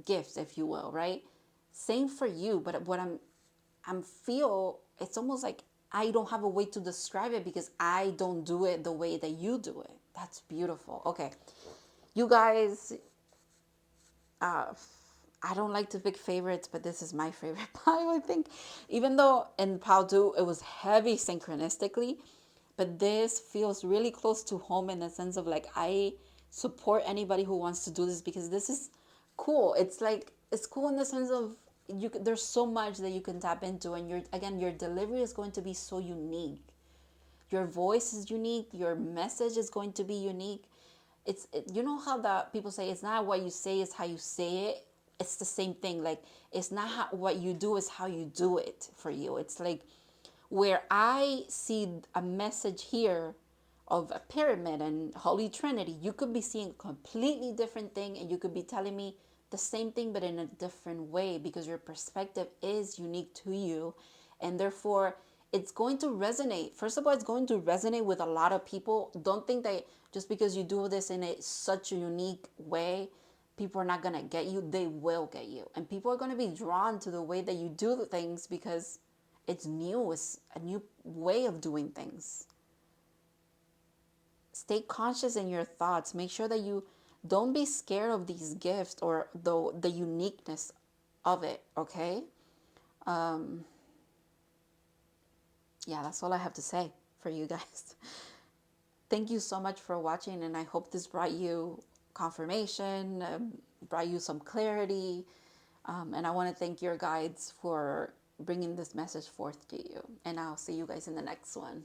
gifts, if you will, right? Same for you, but what I'm feel it's almost like I don't have a way to describe it because I don't do it the way that you do it. That's beautiful. Okay. You guys, I don't like to pick favorites, but this is my favorite pile, I think. Even though in pile 2 it was heavy synchronistically, but this feels really close to home in the sense of like I support anybody who wants to do this because this is cool. It's like it's cool in the sense of there's so much that you can tap into, and your delivery is going to be so unique. Your voice is unique, your message is going to be unique. You know how the people say it's not what you say, it's how you say it. It's the same thing. Like it's not what you do, it's how you do it for you. It's like where I see a message here of a pyramid and Holy Trinity, you could be seeing a completely different thing, and you could be telling me the same thing but in a different way, because your perspective is unique to you, and therefore it's going to resonate. First of all, it's going to resonate with a lot of people. Don't think that just because you do this in such a unique way, people are not going to get you. They will get you, and people are going to be drawn to the way that you do things because it's new. It's a new way of doing things. Stay conscious in your thoughts. Make sure that you don't be scared of these gifts or the uniqueness of it, okay? Yeah, that's all I have to say for you guys. Thank you so much for watching, and I hope this brought you confirmation, brought you some clarity, and I want to thank your guides for bringing this message forth to you. And I'll see you guys in the next one.